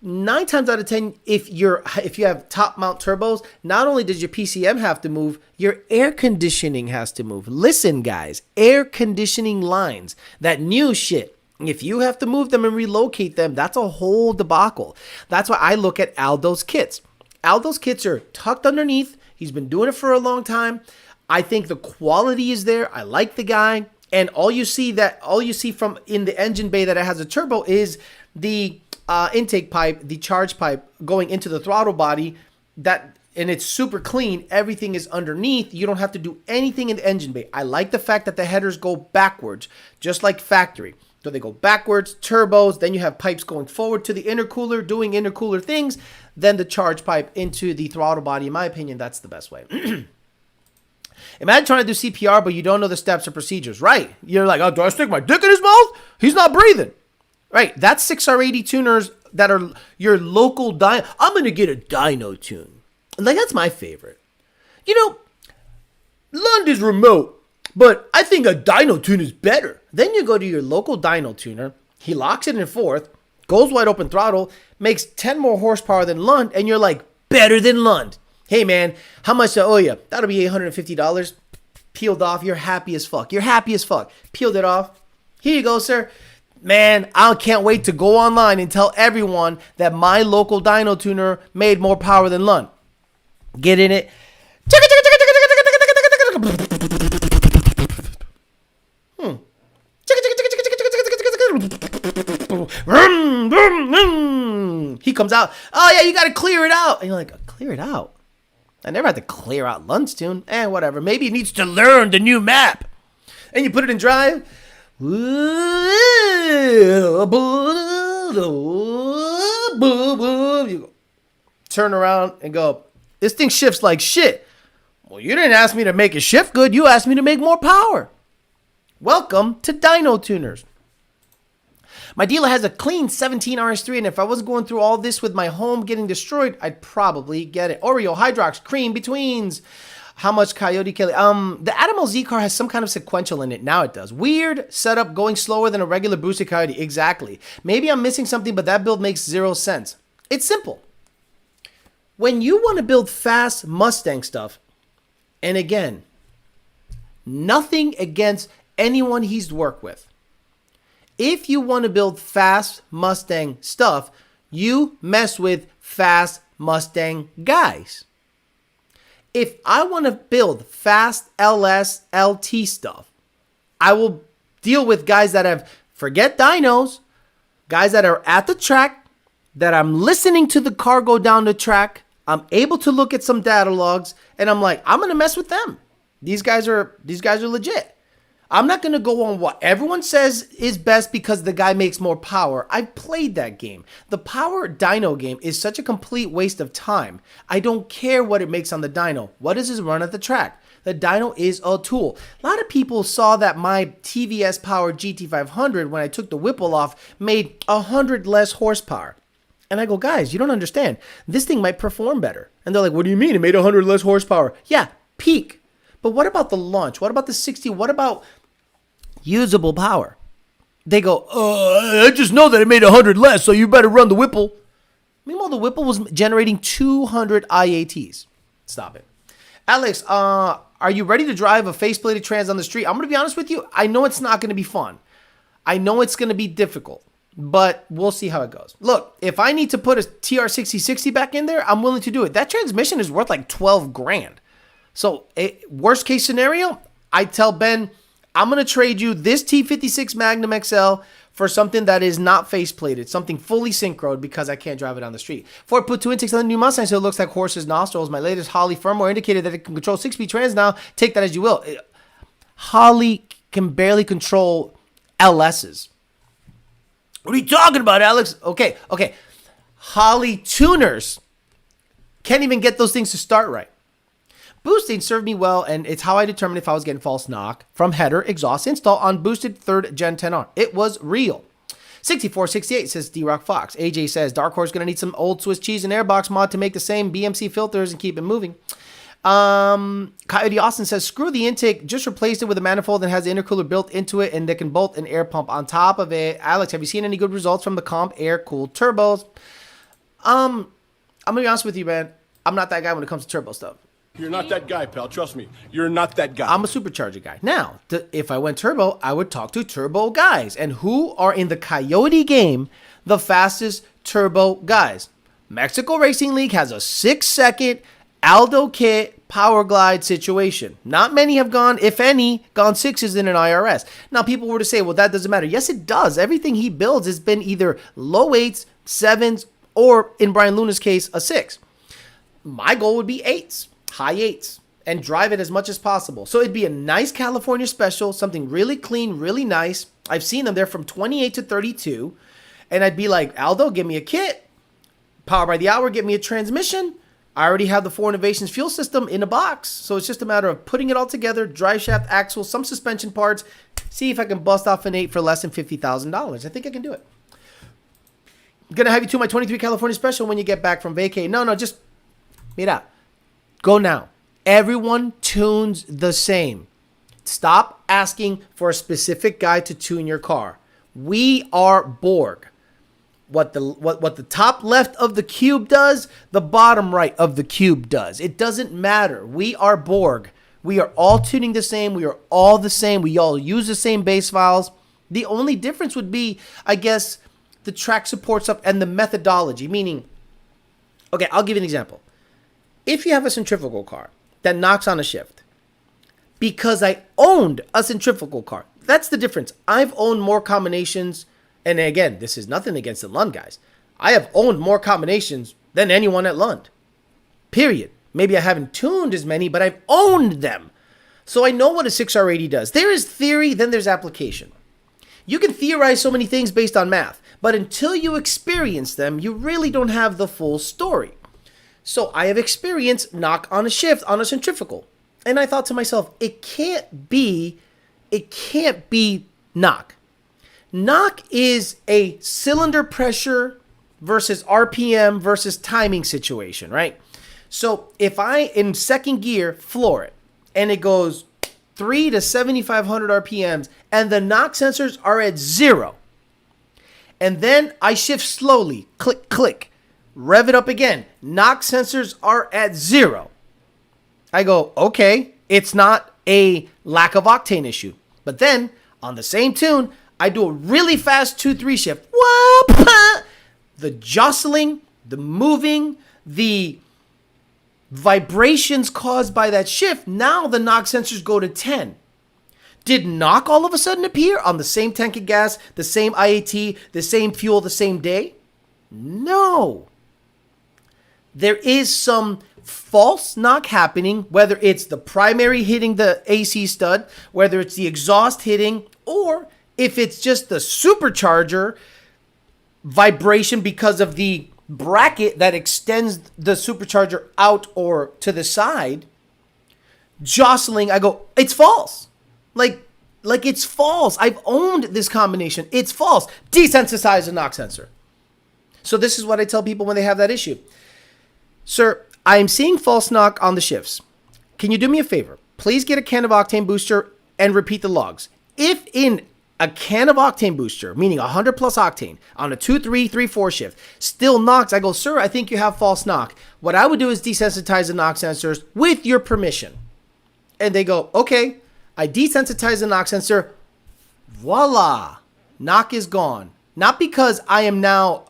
A: 9 times out of 10, if you have top mount turbos, not only does your PCM have to move, your air conditioning has to move. Listen, guys, air conditioning lines, that new shit. If you have to move them and relocate them, that's a whole debacle. That's why I look at Aldo's kits. Aldo's kits are tucked underneath. He's been doing it for a long time. I think the quality is there. I like the guy. And all you see from in the engine bay that it has a turbo is the intake pipe, the charge pipe going into the throttle body, and it's super clean. Everything is underneath. You don't have to do anything in the engine bay. I like the fact that the headers go backwards, just like factory. So they go backwards, turbos, then you have pipes going forward to the intercooler, doing intercooler things, then the charge pipe into the throttle body. In my opinion, that's the best way. Imagine trying to do CPR, but you don't know the steps or procedures. Right. You're like, oh, do I stick my dick in his mouth? He's not breathing. Right, that's 6R80 tuners that are your local dyno. I'm going to get a dyno tune. Like, that's my favorite. You know, Lund is remote, but I think a dyno tune is better. Then you go to your local dyno tuner. He locks it in fourth, goes wide open throttle, makes 10 more horsepower than Lund, and you're like, better than Lund. Hey, man, how much do I owe you? That'll be $850. Peeled off. You're happy as fuck. You're happy as fuck. Peeled it off. Here you go, sir. Man, I can't wait to go online and tell everyone that my local dyno tuner made more power than Lund. Get in it. He comes out. Oh, yeah, you got to clear it out. And you're like, clear it out? I never had to clear out Lund's tune. Whatever. Maybe it needs to learn the new map. And you put it in drive. You turn around and go, this thing shifts like shit. Well, you didn't ask me to make it shift good. You asked me to make more power. Welcome to Dyno Tuners. My dealer has a clean 17 RS3, and if I wasn't going through all this with my home getting destroyed, I'd probably get it. Oreo, Hydrox, Cream, Betweens. How much Coyote Kelly? The Adamo Z car has some kind of sequential in it. Now it does. Weird setup, going slower than a regular boosted Coyote. Exactly. Maybe I'm missing something, but that build makes zero sense. It's simple. When you want to build fast Mustang stuff, and again, nothing against anyone he's worked with. If you want to build fast Mustang stuff, you mess with fast Mustang guys. If I want to build fast LS, LT stuff, I will deal with guys that have, forget dynos, guys that are at the track, that I'm listening to the car go down the track. I'm able to look at some data logs, and I'm like, I'm going to mess with them. These guys are legit. I'm not going to go on what everyone says is best because the guy makes more power. I've played that game. The power dyno game is such a complete waste of time. I don't care what it makes on the dyno. What does it run at the track? The dyno is a tool. A lot of people saw that my TVS powered GT500, when I took the Whipple off, made 100 less horsepower. And I go, guys, you don't understand. This thing might perform better. And they're like, what do you mean? It made 100 less horsepower. Yeah, peak. But what about the launch? What about the 60? What about usable power? They go, I just know that it made 100 less, so you better run the Whipple. Meanwhile, the Whipple was generating 200 IATs. Stop it. Alex, are you ready to drive a faceplated trans on the street? I'm going to be honest with you. I know it's not going to be fun. I know it's going to be difficult, but we'll see how it goes. Look, if I need to put a TR6060 back in there, I'm willing to do it. That transmission is worth like 12 grand. So worst case scenario, I tell Ben, I'm going to trade you this T56 Magnum XL for something that is not faceplated, something fully synchroed, because I can't drive it on the street. Ford put two intakes on the new Mustang, so it looks like horse's nostrils. My latest Holley firmware indicated that it can control 6-speed trans now. Take that as you will. Holley can barely control LSs. What are you talking about, Alex? Okay. Holley tuners can't even get those things to start right. Boosting served me well, and it's how I determined if I was getting false knock from header exhaust install on boosted 3rd Gen 10R. It was real. 6468 says D-Rock Fox. AJ says Dark Horse going to need some old Swiss cheese and airbox mod to make the same BMC filters and keep it moving. Coyote Austin says screw the intake, just replace it with a manifold and has the intercooler built into it, and they can bolt an air pump on top of it. Alex, have you seen any good results from the comp air cooled turbos? I'm gonna be honest with you, man. I'm not that guy when it comes to turbo stuff.
D: You're not that guy, pal. Trust me. You're not that guy.
A: I'm a supercharger guy. Now, if I went turbo, I would talk to turbo guys. And who are in the Coyote game the fastest turbo guys? Mexico Racing League has a 6-second Aldo kit power glide situation. Not many have gone, if any, gone 6s in an IRS. Now, people were to say, well, that doesn't matter. Yes, it does. Everything he builds has been either low 8s, 7s, or in Brian Luna's case, a 6. My goal would be 8s. High 8s, and drive it as much as possible. So it'd be a nice California special, something really clean, really nice. I've seen them. They're from 28 to 32. And I'd be like, Aldo, give me a kit. Power by the hour, get me a transmission. I already have the 4 Innovations fuel system in a box. So it's just a matter of putting it all together, drive shaft, axle, some suspension parts, see if I can bust off an 8 for less than $50,000. I think I can do it. gonna have you to my 23 California special when you get back from vacay. No, just mira, go now. Everyone tunes the same. Stop asking for a specific guy to tune your car. We are Borg. What the top left of the cube does, the bottom right of the cube does. It doesn't matter. We are Borg. We are all tuning the same. We are all the same. We all use the same base files. The only difference would be, I guess, the track support stuff and the methodology. Meaning, okay, I'll give you an example. If you have a centrifugal car that knocks on a shift, because I owned a centrifugal car, that's the difference. I've owned more combinations. And again, this is nothing against the Lund guys. I have owned more combinations than anyone at Lund. Period. Maybe I haven't tuned as many, but I've owned them. So I know what a 6R80 does. There is theory, then there's application. You can theorize so many things based on math, but until you experience them, you really don't have the full story. So I have experienced knock on a shift on a centrifugal. And I thought to myself, it can't be knock. Knock is a cylinder pressure versus RPM versus timing situation, right? So if I, in second gear, floor it, and it goes 3 to 7,500 RPMs, and the knock sensors are at 0, and then I shift slowly, click, click, rev it up again, knock sensors are at 0, I go, okay, it's not a lack of octane issue. But then, on the same tune, I do a really fast 2-3 shift. Whoop! The jostling, the moving, the vibrations caused by that shift, now the knock sensors go to 10. Did knock all of a sudden appear on the same tank of gas, the same IAT, the same fuel, the same day? No. There is some false knock happening, whether it's the primary hitting the AC stud, whether it's the exhaust hitting, or if it's just the supercharger vibration because of the bracket that extends the supercharger out or to the side, jostling, I go, it's false. Like it's false. I've owned this combination. It's false. Desensitize the knock sensor. So this is what I tell people when they have that issue. Sir, I am seeing false knock on the shifts. Can you do me a favor? Please get a can of octane booster and repeat the logs. If in a can of octane booster, meaning 100 plus octane, on a 2, 3, 3, 4 shift, still knocks, I go, sir, I think you have false knock. What I would do is desensitize the knock sensors with your permission. And they go, okay. I desensitize the knock sensor. Voila. Knock is gone. Not because I am now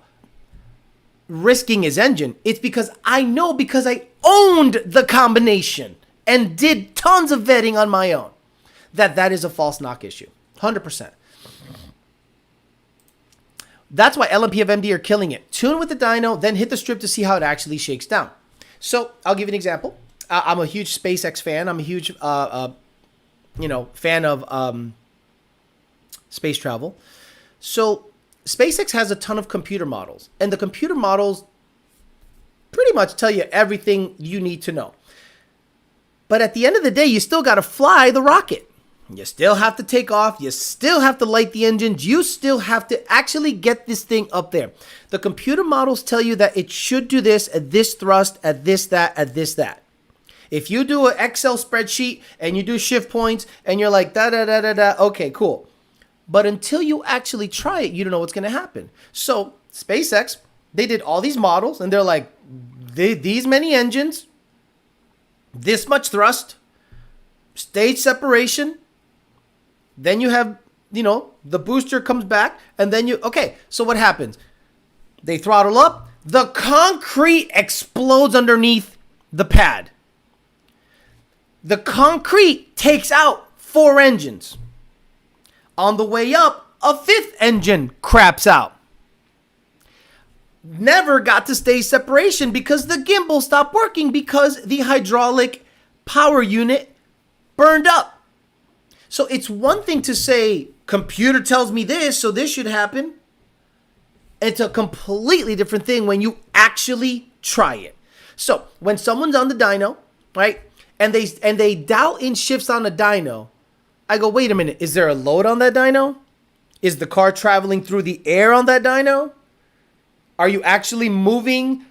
A: risking his engine. It's because I know, because I owned the combination and did tons of vetting on my own, that is a false knock issue. 100%. That's why LMP of MD are killing it. Tune with the dyno, then hit the strip to see how it actually shakes down. So I'll give you an example. I'm a huge SpaceX fan. I'm a huge fan of space travel. So SpaceX has a ton of computer models, and the computer models pretty much tell you everything you need to know. But at the end of the day, you still got to fly the rocket. You still have to take off. You still have to light the engines. You still have to actually get this thing up there. The computer models tell you that it should do this at this thrust, at this, that, at this, that. If you do an Excel spreadsheet and you do shift points and you're like, okay, cool. But until you actually try it, you don't know what's going to happen. So SpaceX, they did all these models and they're like, these many engines, this much thrust, stage separation. Then you have, the booster comes back and then okay, so what happens? They throttle up, the concrete explodes underneath the pad. The concrete takes out 4 engines. On the way up, a 5th engine craps out. Never got to stage separation because the gimbal stopped working because the hydraulic power unit burned up. So it's one thing to say, computer tells me this, so this should happen. It's a completely different thing when you actually try it. So when someone's on the dyno, right, and they dial in shifts on the dyno, I go, wait a minute, is there a load on that dyno? Is the car traveling through the air on that dyno? Are you actually moving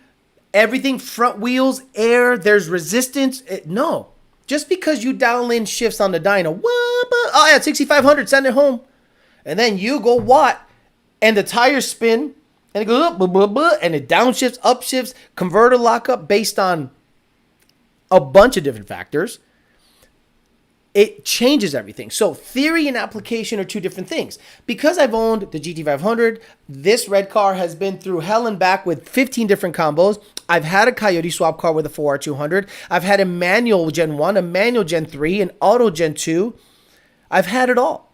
A: everything? Front wheels, air, there's resistance? No. Just because you dial in shifts on the dyno, oh yeah, 6500, send it home. And then you go watt, and the tires spin, and it goes up, and it downshifts, upshifts, converter lockup based on a bunch of different factors. It changes everything. So theory and application are two different things. Because I've owned the GT500, this red car has been through hell and back with 15 different combos. I've had a Coyote swap car with a 4R200. I've had a manual Gen 1, a manual Gen 3, an auto Gen 2. I've had it all.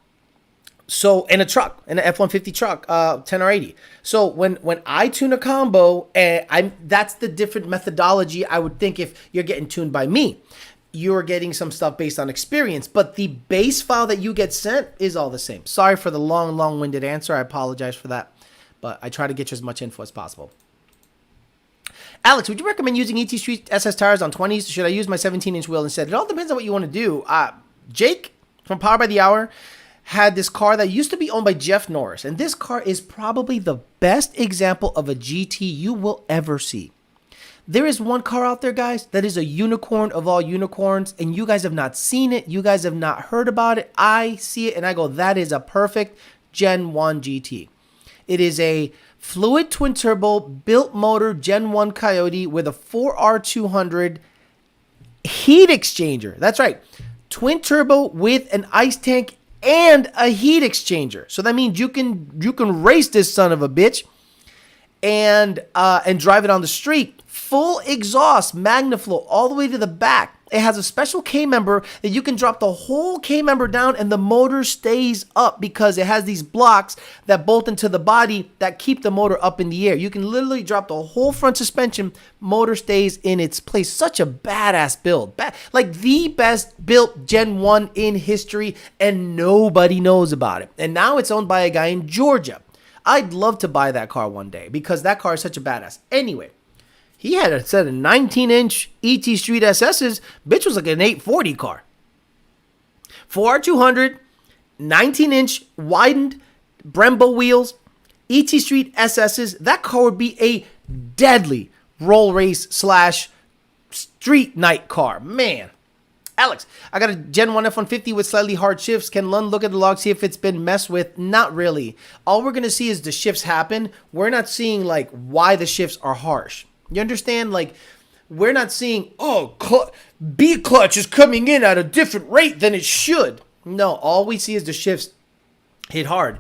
A: So, in a truck, in an F-150 truck, 10R80. So when I tune a combo, that's the different methodology I would think if you're getting tuned by me. You're getting some stuff based on experience, but the base file that you get sent is all the same. Sorry for the long-winded answer. I apologize for that, but I try to get you as much info as possible. Alex, would you recommend using ET Street SS tires on 20s? Should I use my 17-inch wheel instead? It all depends on what you want to do. Jake from Power by the Hour had this car that used to be owned by Jeff Norris, and this car is probably the best example of a GT you will ever see. There is one car out there, guys, that is a unicorn of all unicorns, and you guys have not seen it. You guys have not heard about it. I see it, and I go, that is a perfect Gen 1 GT. It is a fluid twin-turbo built motor Gen 1 Coyote with a 4R200 heat exchanger. That's right. Twin-turbo with an ice tank and a heat exchanger. So that means you can race this son of a bitch and drive it on the street. Full exhaust, MagnaFlow all the way to the back. It has a special K-member that you can drop the whole K-member down and the motor stays up because it has these blocks that bolt into the body that keep the motor up in the air. You can literally drop the whole front suspension, motor stays in its place. Such a badass build. Like the best built Gen 1 in history, and nobody knows about it. And now it's owned by a guy in Georgia. I'd love to buy that car one day because that car is such a badass. Anyway. He had a set of 19-inch ET Street SS's. Bitch was like an 840 car. 4R200, 19-inch widened Brembo wheels, ET Street SS's. That car would be a deadly roll race / street night car. Man. Alex, I got a Gen 1 F-150 with slightly hard shifts. Can Lund look at the log, see if it's been messed with? Not really. All we're going to see is the shifts happen. We're not seeing like why the shifts are harsh. You understand? Like, we're not seeing, B clutch is coming in at a different rate than it should. No, all we see is the shifts hit hard.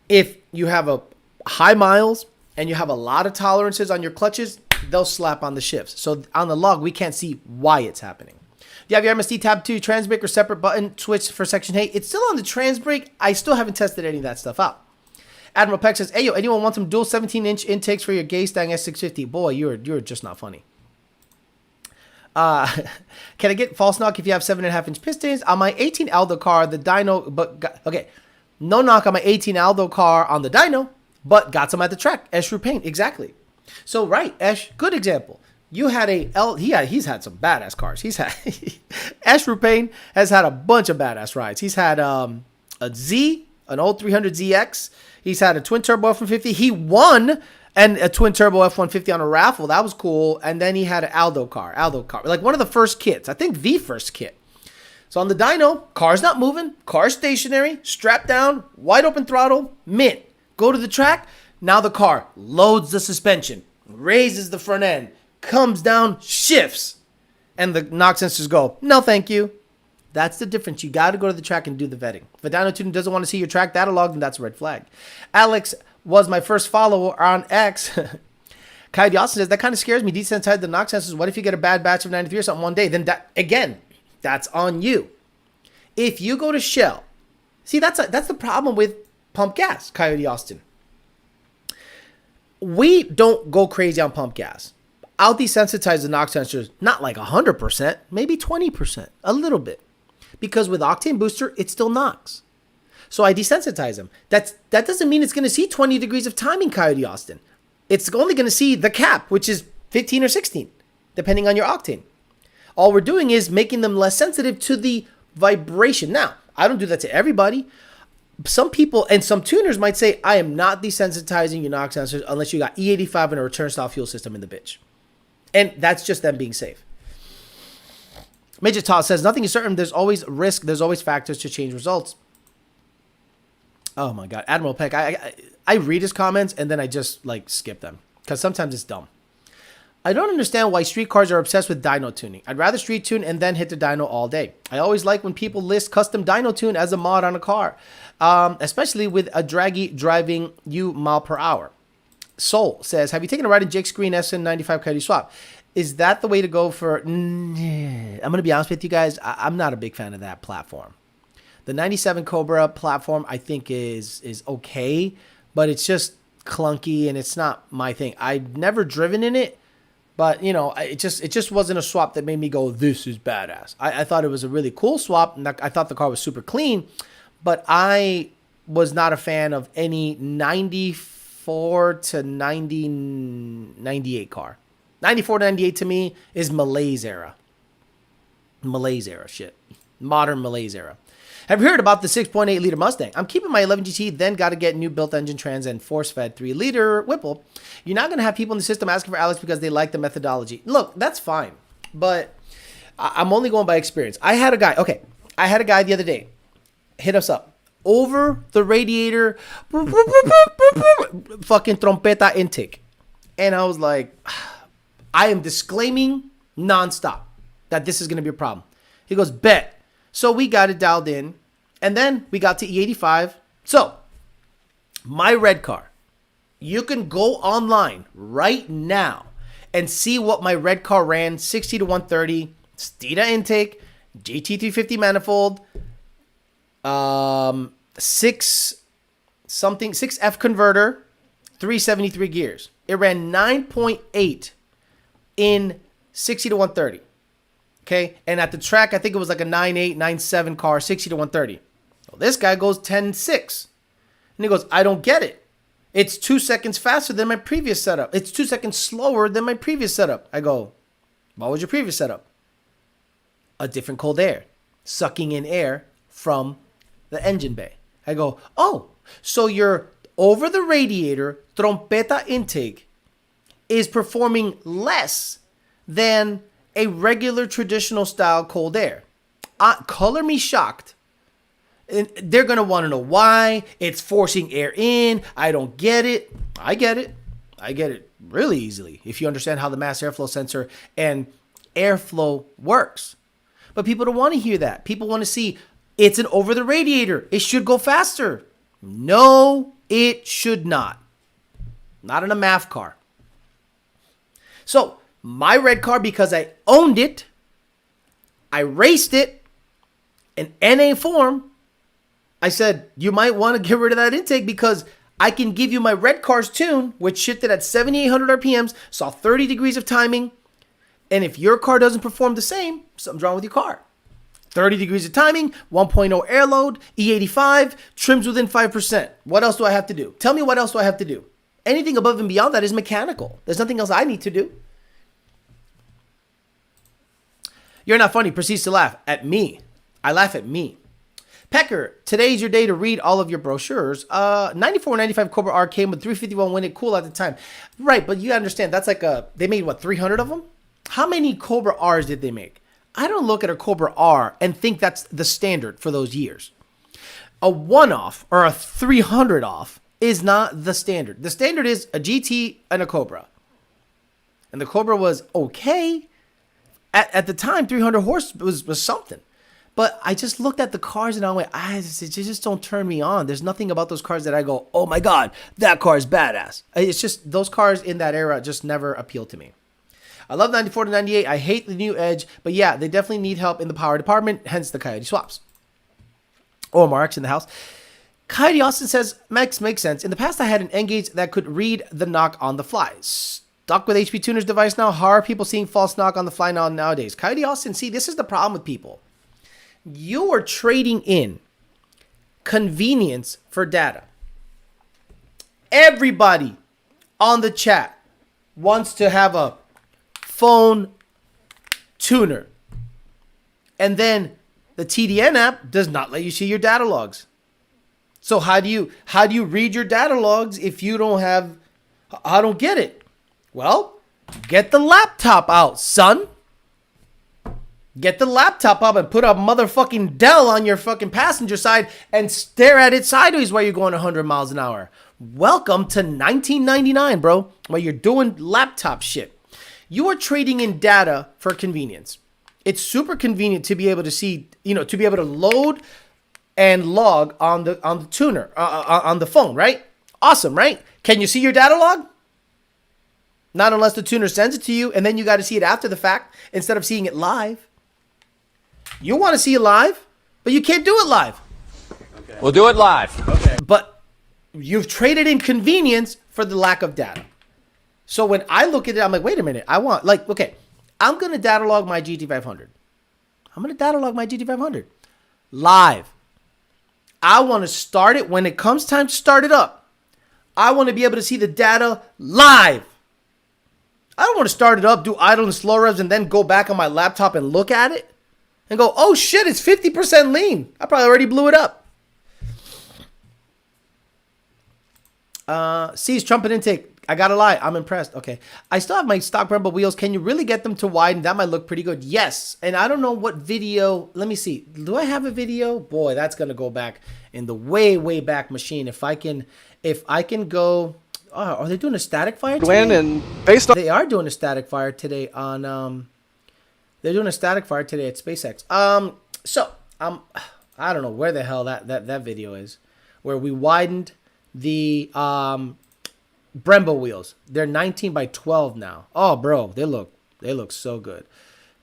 A: If you have a high miles and you have a lot of tolerances on your clutches, they'll slap on the shifts. So on the log, we can't see why it's happening. You have your MSD tab 2, trans brake or separate button switch for section 8. It's still on the trans brake. I still haven't tested any of that stuff out. Admiral Peck says, hey, yo, anyone want some dual 17-inch intakes for your gay Stang S650? Boy, you're just not funny. Can I get false knock if you have 7.5-inch pistons? On my 18 Aldo car, the dyno, okay, no knock on my 18 Aldo car on the dyno, but got some at the track. Esh Paint, exactly. So, right, Esh, good example. You had he's had some badass cars. He's had, Esh Paint has had a bunch of badass rides. He's had a Z, an old 300ZX. He's had a twin-turbo F-150. He won a twin-turbo F-150 on a raffle. That was cool. And then he had an Aldo car. Like one of the first kits. I think the first kit. So on the dyno, car's not moving. Car's stationary. Strapped down. Wide open throttle. Mint. Go to the track. Now the car loads the suspension. Raises the front end. Comes down. Shifts. And the knock sensors go, no thank you. That's the difference. You got to go to the track and do the vetting. If a dyno tuner doesn't want to see your track data log, then that's a red flag. Alex was my first follower on X. Coyote Austin says, that kind of scares me. Desensitize the knock sensors. What if you get a bad batch of 93 or something one day? Then, that's on you. If you go to Shell, see, that's the problem with pump gas, Coyote Austin. We don't go crazy on pump gas. I'll desensitize the knock sensors, not like 100%, maybe 20%, a little bit. Because with octane booster, it still knocks. So I desensitize them. That doesn't mean it's going to see 20 degrees of timing, Coyote Austin. It's only going to see the cap, which is 15 or 16, depending on your octane. All we're doing is making them less sensitive to the vibration. Now, I don't do that to everybody. some people and some tuners might say, I am not desensitizing your knock sensors unless you got E85 and a return style fuel system in the bitch. And that's just them being safe. Midget Todd says, nothing is certain. There's always risk. There's always factors to change results. Oh my God. Admiral Peck. I read his comments and then I just like skip them because sometimes it's dumb. I don't understand why street cars are obsessed with dyno tuning. I'd rather street tune and then hit the dyno all day. I always like when people list custom dyno tune as a mod on a car, especially with a draggy driving you mile per hour. Soul says, have you taken a ride in Jake's Green SN95 Coyote Swap? Is that the way to go for... I'm going to be honest with you guys. I'm not a big fan of that platform. The 97 Cobra platform I think is okay, but it's just clunky and it's not my thing. I've never driven in it. But, you know, it just wasn't a swap that made me go, this is badass. I thought it was a really cool swap. And I thought the car was super clean. But I was not a fan of any 94 to 98 car. 94 to 98 to me is Malaise era. Malaise era shit. Modern Malaise era. Have you heard about the 6.8 liter Mustang? I'm keeping my 11 GT, then got to get new built engine trans and force-fed 3 liter Whipple. You're not going to have people in the system asking for Alex because they like the methodology. Look, that's fine, but I'm only going by experience. I had a guy the other day hit us up over the radiator, fucking trompeta intake. And I was like, I am disclaiming nonstop that this is going to be a problem. He goes, bet. So we got it dialed in, and then we got to E85. So my red car, you can go online right now and see what my red car ran. 60 to 130, Stita intake, GT350 manifold, 6F converter, 373 gears. It ran 9.8 in 60 to 130. Okay, and at the track, I think it was like a 9.8, 9.7 car, 60 to 130. Well, this guy goes 10.6. And he goes, I don't get it. It's 2 seconds faster than my previous setup. It's 2 seconds slower than my previous setup. I go, what was your previous setup? A different cold air, sucking in air from the engine bay. I go, oh, so your over the radiator trompeta intake is performing less than a regular traditional style cold air. Color me shocked. And they're going to want to know why. It's forcing air in. I don't get it. I get it. I get it really easily if you understand how the mass airflow sensor and airflow works. But people don't want to hear that. People want to see it's an over the radiator. It should go faster. No, it should not. Not in a MAF car. So my red car, because I owned it, I raced it in NA form, I said, you might want to get rid of that intake because I can give you my red car's tune, which shifted at 7,800 RPMs, saw 30 degrees of timing, and if your car doesn't perform the same, something's wrong with your car. 30 degrees of timing, 1.0 air load, E85, trims within 5%. What else do I have to do? Tell me what else do I have to do? Anything above and beyond that is mechanical. There's nothing else I need to do. You're not funny. Proceeds to laugh at me. I laugh at me. Pecker, today's your day to read all of your brochures. 94, 95 Cobra R came with 351 Win It cool at the time. Right, but you understand, that's like they made what, 300 of them? How many Cobra Rs did they make? I don't look at a Cobra R and think that's the standard for those years. A one-off or a 300 off is not the standard. The standard is a GT and a Cobra. And the Cobra was okay. At the time, 300 horse was something. But I just looked at the cars and I went, they just don't turn me on. There's nothing about those cars that I go, oh my God, that car is badass. It's just those cars in that era just never appealed to me. I love 94 to 98. I hate the new Edge. But yeah, they definitely need help in the power department, hence the Coyote swaps. Or Mark's in the house. Coyote Austin says, Max, makes sense. In the past, I had an N-Gauge that could read the knock on the fly. Stuck with HP Tuner's device now. How are people seeing false knock on the fly nowadays? Coyote Austin, see, this is the problem with people. You are trading in convenience for data. Everybody on the chat wants to have a phone tuner. And then the TDN app does not let you see your data logs. So how do you read your data logs if you don't have? I don't get it. Well, get the laptop out, son. Get the laptop up and put a motherfucking Dell on your fucking passenger side and stare at it sideways while you're going 100 miles an hour. Welcome to 1999, bro, where you're doing laptop shit. You are trading in data for convenience. It's super convenient to be able to see, to be able to load and log on the tuner, on the phone, right? Awesome, right? Can you see your data log? Not unless the tuner sends it to you, and then you got to see it after the fact instead of seeing it live. You want to see it live, but you can't do it live.
B: Okay. We'll do it live.
A: Okay. But you've traded in convenience for the lack of data. So when I look at it, I'm like, wait a minute. I'm going to data log my GT500. I'm going to data log my GT500 live. I want to start it when it comes time to start it up. I want to be able to see the data live. I don't want to start it up, do idle and slow revs, and then go back on my laptop and look at it and go, oh shit, it's 50% lean. I probably already blew it up. C's trumpet intake. I gotta lie, I'm impressed. Okay. I still have my stock Brembo wheels. Can you really get them to widen? That might look pretty good. Yes. And I don't know what video. Let me see. Do I have a video? Boy, that's gonna go back in the way, way back machine. If I can go. Oh, are they doing a static fire today?
C: And based on
A: they are doing a static fire today on they're doing a static fire today at SpaceX. I don't know where the hell that video is, where we widened the Brembo wheels. They're 19 by 12 now. Oh, bro, they look so good.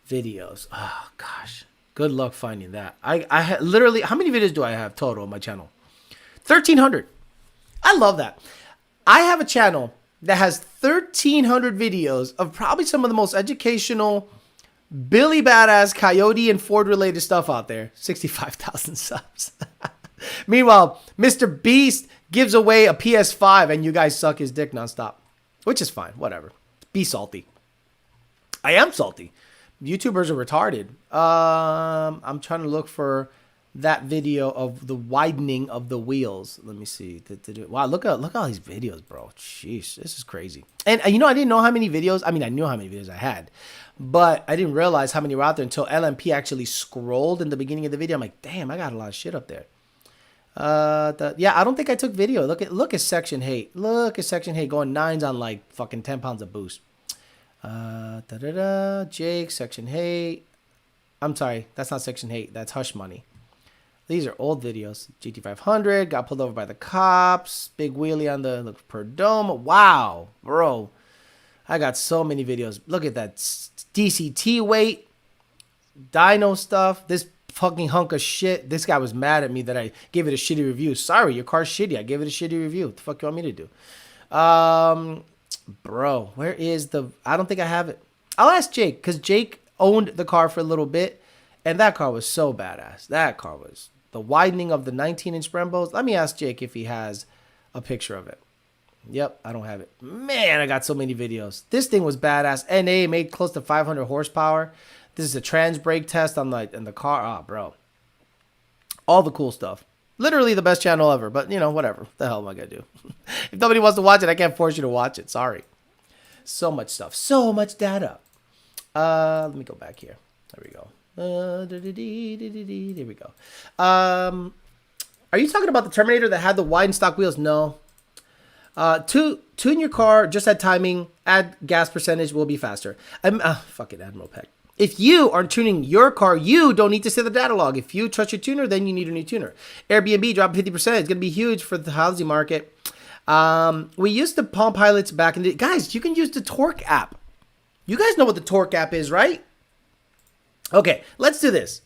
A: Videos. Oh gosh, good luck finding that. I literally, how many videos do I have total on my channel? 1,300. I love that. I have a channel that has 1,300 videos of probably some of the most educational Billy Badass, Coyote, and Ford related stuff out there. 65,000 subs. Meanwhile, Mr. Beast gives away a PS5 and you guys suck his dick nonstop. Which is fine. Whatever. Be salty. I am salty. YouTubers are retarded. I'm trying to look for that video of the widening of the wheels. Let me see. Wow, look at all these videos, bro. Jeez, this is crazy. And I didn't know how many videos. I mean, I knew how many videos I had, but I didn't realize how many were out there until LMP actually scrolled in the beginning of the video. I'm like, damn, I got a lot of shit up there. Yeah, I don't think I took video. Look at section hate. Look at section hate going 9s on like fucking 10 pounds of boost. Jake, section hate. I'm sorry, that's not section hate. That's hush money. These are old videos. GT500 got pulled over by the cops. Big wheelie on the look per dome. Wow, bro, I got so many videos. Look at that DCT weight, dyno stuff. This fucking hunk of shit. This guy was mad at me that I gave it a shitty review. Sorry, your car's shitty. I gave it a shitty review. What the fuck you want me to do? Bro, where is the? I don't think I have it. I'll ask Jake because Jake owned the car for a little bit, and that car was so badass. That car was the widening of the 19-inch Brembos. Let me ask Jake if he has a picture of it. Yep, I don't have it. Man, I got so many videos. This thing was badass. NA made close to 500 horsepower. This is a trans brake test on the car. Ah, bro. All the cool stuff. Literally the best channel ever. But, whatever. What the hell am I going to do? If nobody wants to watch it, I can't force you to watch it. Sorry. So much stuff. So much data. Let me go back here. There we go. There we go. Are you talking about the Terminator that had the wide stock wheels? No. Tune your car, just add timing, add gas percentage, will be faster. Fucking Admiral Peck. If you are tuning your car, you don't need to see the data log. If you trust your tuner, then you need a new tuner. Airbnb dropped 50%. It's going to be huge for the housing market. We used the Palm Pilots back in the... Guys, you can use the Torque app. You guys know what the Torque app is, right? Okay, let's do this.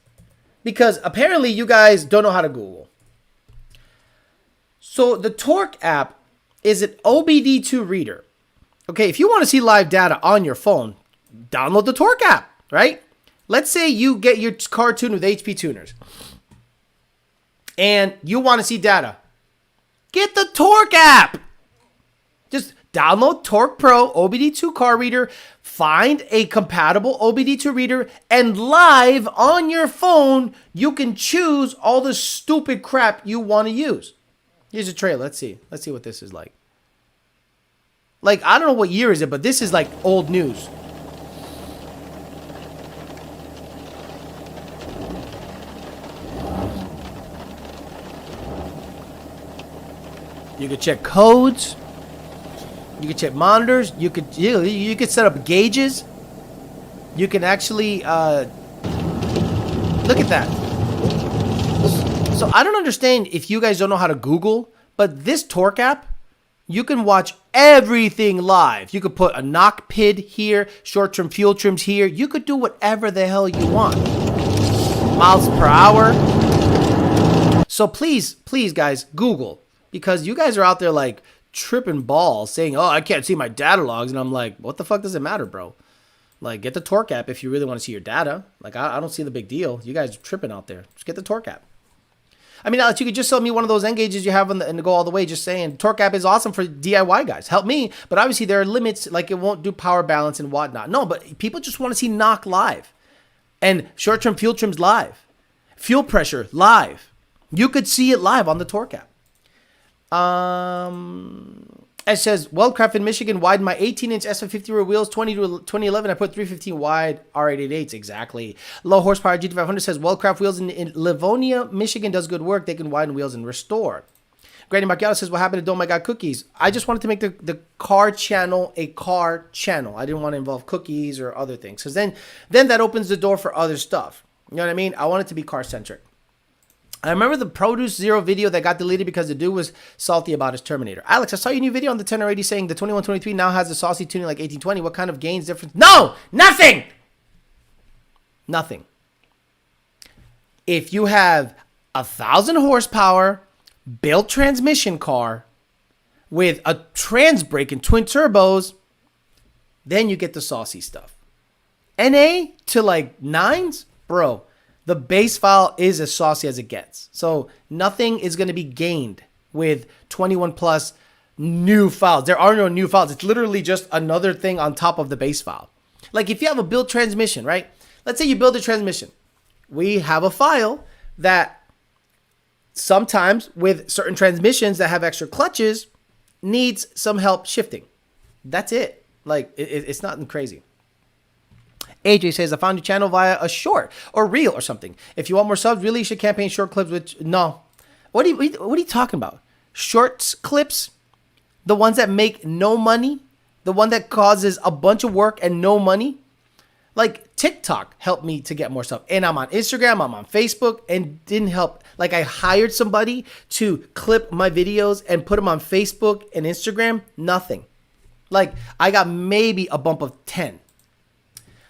A: Because apparently you guys don't know how to Google. So the Torque app is an OBD2 reader. Okay, if you want to see live data on your phone, download the Torque app, right? Let's say you get your car tuned with HP tuners. And you want to see data. Get the Torque app. Just download Torque Pro OBD2 car reader, find a compatible OBD2 reader, and live on your phone, you can choose all the stupid crap you want to use. Here's a trailer. Let's see. Let's see what this is like. Like, I don't know what year is it, but this is like old news. You could check codes. You could check monitors. You could set up gauges. You can actually look at that. So I don't understand if you guys don't know how to Google, but this torque app, you can watch everything live. You could put a knock PID here, short-term fuel trims here. You could do whatever the hell you want. Miles per hour. So please, please, guys, Google. Because you guys are out there like tripping balls saying, oh, I can't see my data logs. And I'm like, what the fuck does it matter, bro? Like, get the torque app if you really want to see your data. Like, I don't see the big deal. You guys are tripping out there. Just get the torque app. I mean, Alex, you could just sell me one of those N gauges you have and go all the way, just saying torque app is awesome for DIY guys. Help me. But obviously there are limits, like it won't do power balance and whatnot. No, but people just want to see knock live and short-term fuel trims live, fuel pressure live. You could see it live on the torque app. It says, Weldcraft in Michigan widened my 18-inch SF50 rear wheels 2011. I put 315 wide R888s. Exactly. Low horsepower GT500 says, Weldcraft wheels in Livonia, Michigan does good work. They can widen wheels and restore. Granny Macchiato says, what happened to Don't My God Cookies? I just wanted to make the car channel a car channel. I didn't want to involve cookies or other things. Because then that opens the door for other stuff. You know what I mean? I want it to be car-centric. I remember the Produce Zero video that got deleted because the dude was salty about his Terminator. Alex, I saw your new video on the 1080 saying the 2123 now has the saucy tuning like 1820. What kind of gains difference? No! Nothing! Nothing. If you have 1,000 horsepower, built transmission car with a trans brake and twin turbos, then you get the saucy stuff. NA to like 9s? Bro. The base file is as saucy as it gets. So nothing is going to be gained with 21 plus new files. There are no new files. It's literally just another thing on top of the base file. Like if you have a built transmission, right? Let's say you build a transmission. We have a file that sometimes with certain transmissions that have extra clutches needs some help shifting. That's it. Like it's nothing crazy. AJ says, I found your channel via a short or reel or something. If you want more subs, really you should campaign short clips, which, no. What are you talking about? Short clips? The ones that make no money? The one that causes a bunch of work and no money? Like TikTok helped me to get more stuff. And I'm on Instagram, I'm on Facebook, and didn't help. Like I hired somebody to clip my videos and put them on Facebook and Instagram. Nothing. Like I got maybe a bump of 10.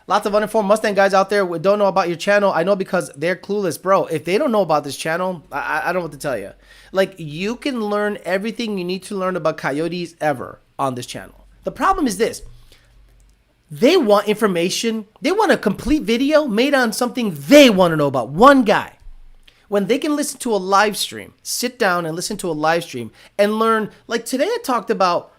A: Lots of uninformed Mustang guys out there who don't know about your channel. I know because they're clueless, bro. If they don't know about this channel, I don't know what to tell you. Like, you can learn everything you need to learn about coyotes ever on this channel. The problem is this. They want information. They want a complete video made on something they want to know about. One guy. When they can listen to a live stream, sit down and listen to a live stream and learn. Like today I talked about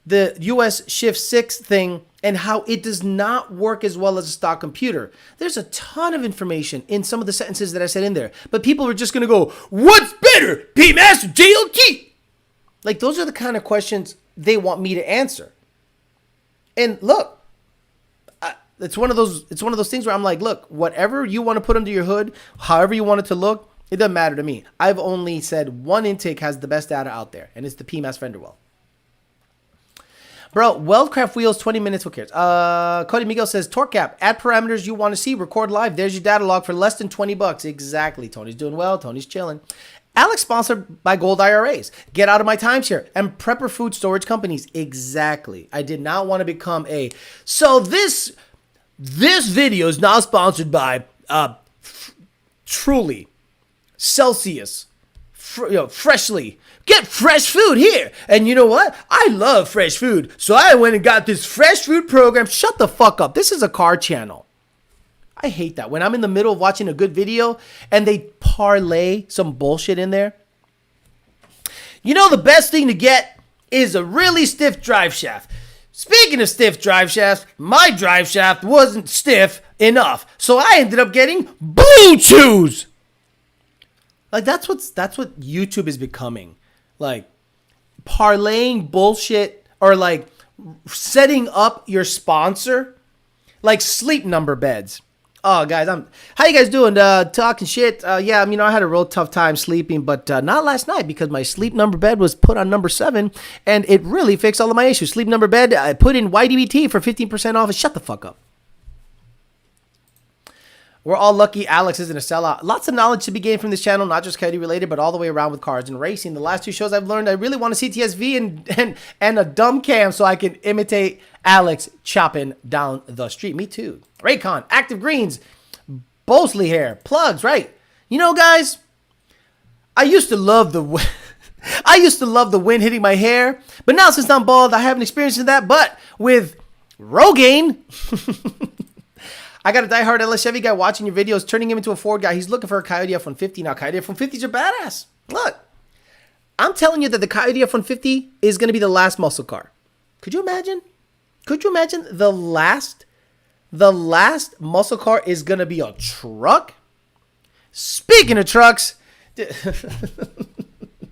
A: the US Shift 6 thing and how it does not work as well as a stock computer. There's a ton of information in some of the sentences that I said in there. But people are just going to go, what's better, PMAS or JLT? Like, those are the kind of questions they want me to answer. And look, it's one of those things where I'm like, look, whatever you want to put under your hood, however you want it to look, it doesn't matter to me. I've only said one intake has the best data out there, and it's the PMAS fender well. Bro, Weldcraft wheels, 20 minutes, who cares? Cody Miguel says, torque app, add parameters you want to see, record live. There's your data log for less than 20 bucks. Exactly. Tony's doing well. Tony's chilling. Alex sponsored by Gold IRAs. Get out of my timeshare. And prepper food storage companies. Exactly. I did not want to become a... So this video is now sponsored by Truly, Celsius, Freshly. Get fresh food here. And you know what? I love fresh food. So I went and got this fresh food program. Shut the fuck up. This is a car channel. I hate that. When I'm in the middle of watching a good video and they parlay some bullshit in there. You know the best thing to get is a really stiff drive shaft. Speaking of stiff drive shafts, my drive shaft wasn't stiff enough. So I ended up getting Blue Chews. Like that's what YouTube is becoming. Like parlaying bullshit or like setting up your sponsor like Sleep Number beds. Oh, guys, how you guys doing? Talking shit. Yeah, I had a real tough time sleeping, but not last night because my Sleep Number bed was put on number 7, and it really fixed all of my issues. Sleep Number bed, I put in YDBT for 15% off, and shut the fuck up. We're all lucky Alex isn't a sellout. Lots of knowledge to be gained from this channel, not just Coyote related, but all the way around with cars and racing. The last 2 shows I've learned I really want a CTS-V and a dumb cam so I can imitate Alex chopping down the street. Me too. Raycon, Active Greens, Bosley hair, plugs, right? You know, guys, I used to love the wind hitting my hair, but now since I'm bald, I haven't experienced that. But with Rogaine, I got a diehard LS Chevy guy watching your videos, turning him into a Ford guy. He's looking for a Coyote F-150 now. Coyote F-150s are badass. Look, I'm telling you that the Coyote F-150 is going to be the last muscle car. Could you imagine? Could you imagine the last muscle car is going to be a truck? Speaking of trucks,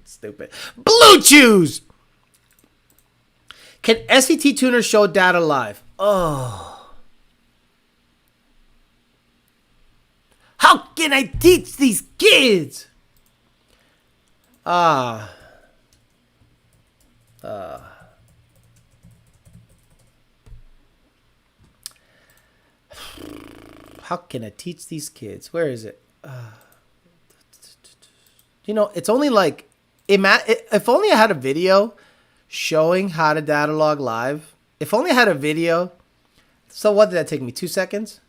A: stupid. Blue Chews. Can SCT tuners show data live? Oh. How can I teach these kids? How can I teach these kids? Where is it? It's only like, if only I had a video showing how to data log live. If only I had a video. So what did that take me? 2 seconds?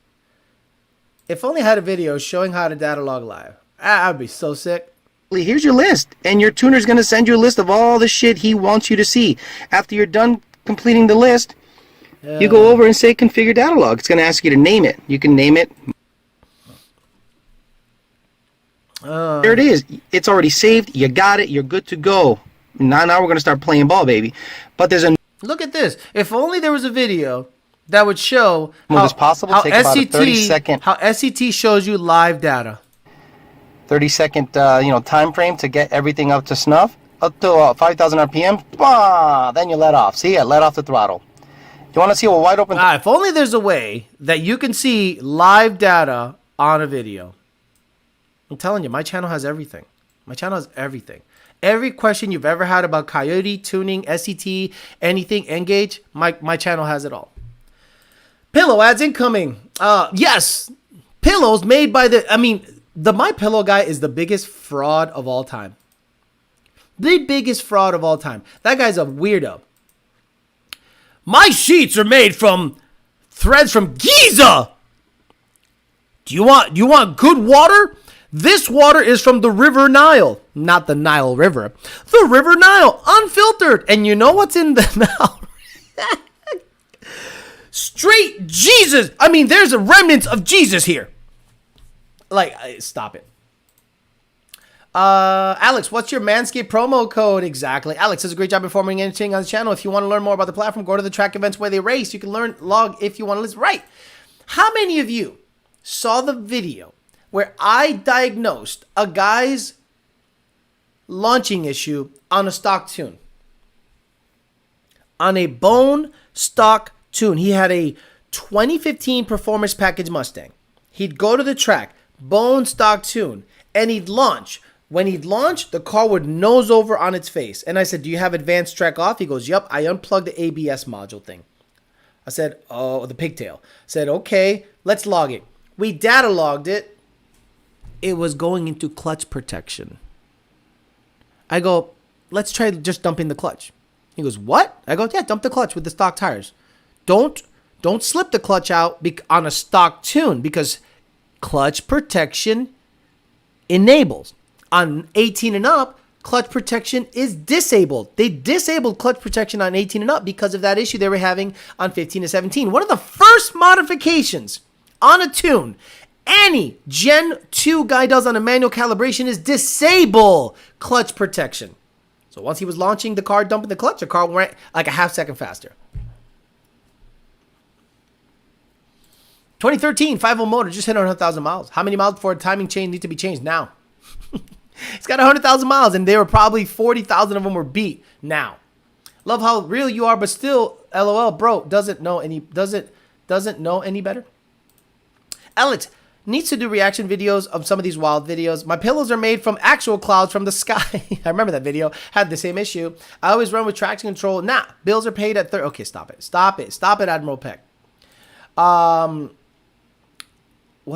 A: If only I had a video showing how to data log live. I'd be so sick.
E: Here's your list, and your tuner's going to send you a list of all the shit he wants you to see. After you're done completing the list, you go over and say configure data log. It's going to ask you to name it. You can name it. There it is. It's already saved. You got it. You're good to go. Now we're going to start playing ball, baby. But there's a...
A: Look at this. If only there was a video that would show
E: how
A: SCT shows you live data.
E: 30-second time frame to get everything up to snuff, up to 5,000 RPM. Bah! Then you let off. See, I let off the throttle. You want to see a wide open?
A: If only there's a way that you can see live data on a video. I'm telling you, my channel has everything. My channel has everything. Every question you've ever had about Coyote, tuning, SCT, anything, Engage, my channel has it all. Pillow ads incoming. Yes, pillows made by the My Pillow guy is the biggest fraud of all time. The biggest fraud of all time. That guy's a weirdo. My sheets are made from threads from Giza. Do you want good water? This water is from the River Nile, not the Nile River. The River Nile, unfiltered. And you know what's in the Nile? Straight Jesus. There's a remnants of Jesus here. Stop it. Alex, what's your Manscaped promo code exactly? Alex does a great job informing anything on the channel. If you want to learn more about the platform, go to the track events where they race. You can log if you want to listen. Right. How many of you saw the video where I diagnosed a guy's launching issue on a stock tune? On a bone stock tune. He had a 2015 performance package Mustang. He'd go to the track, bone stock tune, and he'd launch. When he'd launch, the car would nose over on its face. And I said, do you have advanced track off? He goes, yep, I unplugged the ABS module thing. I said, oh, the pigtail. I said, okay, let's log it. We data logged it. It was going into clutch protection. I go, let's try just dumping the clutch. He goes, what? I go, yeah, dump the clutch with the stock tires. Don't slip the clutch out on a stock tune because clutch protection enables. On 18 and up, clutch protection is disabled. They disabled clutch protection on 18 and up because of that issue they were having on 15 to 17. One of the first modifications on a tune any Gen 2 guy does on a manual calibration is disable clutch protection. So once he was launching the car, dumping the clutch, the car went like a half second faster. 2013, 5.0 motor, just hit 100,000 miles. How many miles before a timing chain need to be changed now? It's got 100,000 miles, and there were probably 40,000 of them were beat. Now, love how real you are, but still, LOL, bro, doesn't know any better. Alex needs to do reaction videos of some of these wild videos. My pillows are made from actual clouds from the sky. I remember that video. Had the same issue. I always run with traction control. Nah, bills are paid at Okay, stop it. Stop it. Stop it, Admiral Peck. What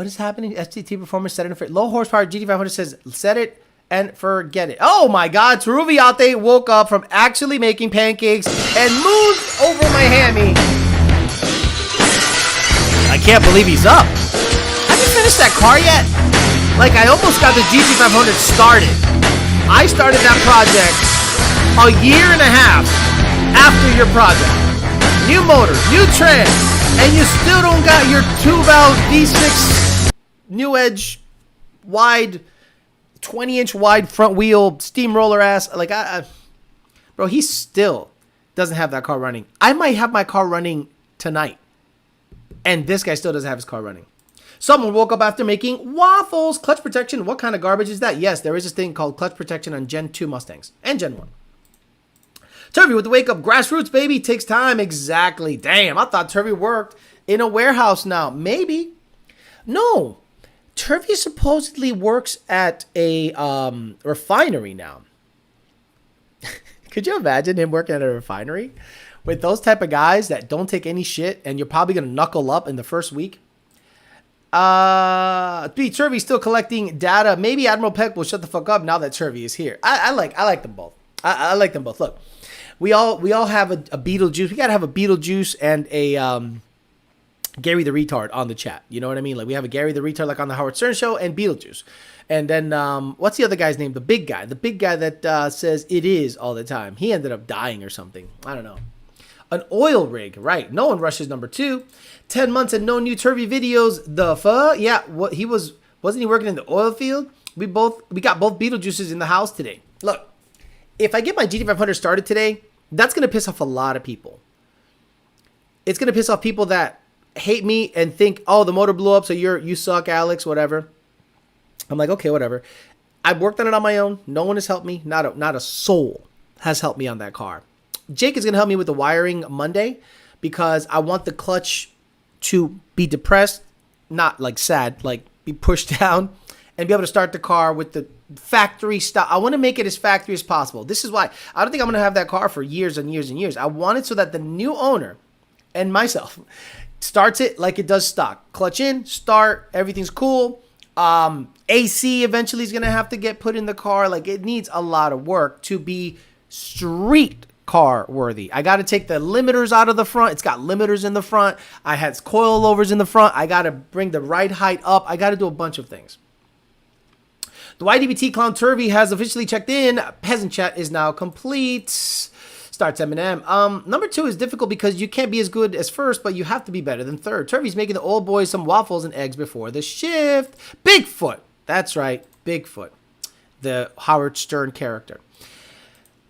A: is happening? STT performance set it for low horsepower. GT500 says set it and forget it. Oh my God, Teruviate woke up from actually making pancakes and moved over my hammy. I can't believe he's up. Have you finished that car yet? Like, I almost got the GT500 started. I started that project a year and a half after your project. New motor, new trans, and you still don't got your 2-valve V6 new edge wide 20-inch wide front wheel steamroller ass. Like, bro, he still doesn't have that car running. I might have my car running tonight, and this guy still doesn't have his car running. Someone woke up after making waffles. Clutch protection. What kind of garbage is that? Yes, there is this thing called clutch protection on Gen 2 Mustangs and Gen 1. Turvey with the wake up. Grassroots, baby. Takes time. Exactly. Damn, I thought Turvey worked in a warehouse now. Maybe. No. Turvey supposedly works at a refinery now. Could you imagine him working at a refinery with those type of guys that don't take any shit, and you're probably going to knuckle up in the first week? Turvey's still collecting data. Maybe Admiral Peck will shut the fuck up now that Turvey is here. I like them both. I like them both. Look, we all have a Beetlejuice. We got to have a Beetlejuice and a Gary the Retard on the chat. You know what I mean? Like, we have a Gary the Retard like on the Howard Stern show, and Beetlejuice. And then what's the other guy's name? The big guy that says it is all the time. He ended up dying or something. I don't know. An oil rig, right? No one rushes number 2. 10 months and no new Turvey videos. The fuck? Yeah, what wasn't he working in the oil field? We got both Beetlejuices in the house today. Look, if I get my GT500 started today, that's gonna piss off a lot of people. It's gonna piss off people that hate me and think, oh, the motor blew up, so you suck, Alex, whatever. I'm like, okay, whatever. I've worked on it on my own. No one has helped me. Not a soul has helped me on that car. Jake is going to help me with the wiring Monday because I want the clutch to be depressed, not like sad, like be pushed down, and be able to start the car with the factory stuff. I want to make it as factory as possible. This is why I don't think I'm going to have that car for years and years and years. I want it so that the new owner and myself starts it like it does stock. Clutch in, start, everything's cool. AC eventually is going to have to get put in the car. Like, it needs a lot of work to be street car worthy. I got to take the limiters out of the front. It's got limiters in the front. I had coilovers in the front. I got to bring the ride height up. I got to do a bunch of things. The YDBT Clown Turvey has officially checked in. Peasant chat is now complete. Starts Eminem. Number 2 is difficult because you can't be as good as first, but you have to be better than third. Turvey's making the old boys some waffles and eggs before the shift. Bigfoot. That's right. Bigfoot. The Howard Stern character.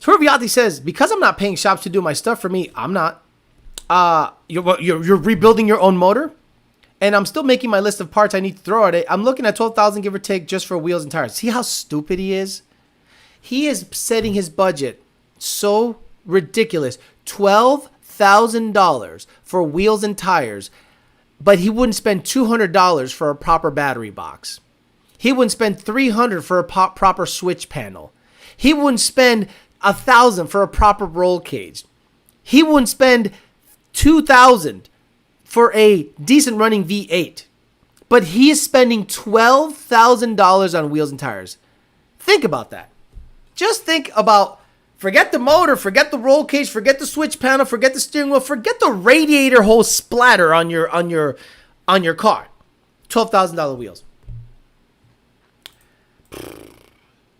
A: Turviati says, because I'm not paying shops to do my stuff for me, I'm not. You're rebuilding your own motor? And I'm still making my list of parts I need to throw at it. I'm looking at $12,000 give or take just for wheels and tires. See how stupid he is? He is setting his budget so ridiculous. $12,000 for wheels and tires, but he wouldn't spend $200 for a proper battery box. He wouldn't spend $300 for a proper switch panel. He wouldn't spend $1,000 for a proper roll cage. He wouldn't spend $2,000 for a decent running V8, but he is spending $12,000 on wheels and tires. Think about that. Just think about, forget the motor, forget the roll cage, forget the switch panel, forget the steering wheel, forget the radiator hole splatter on your car. $12,000 wheels.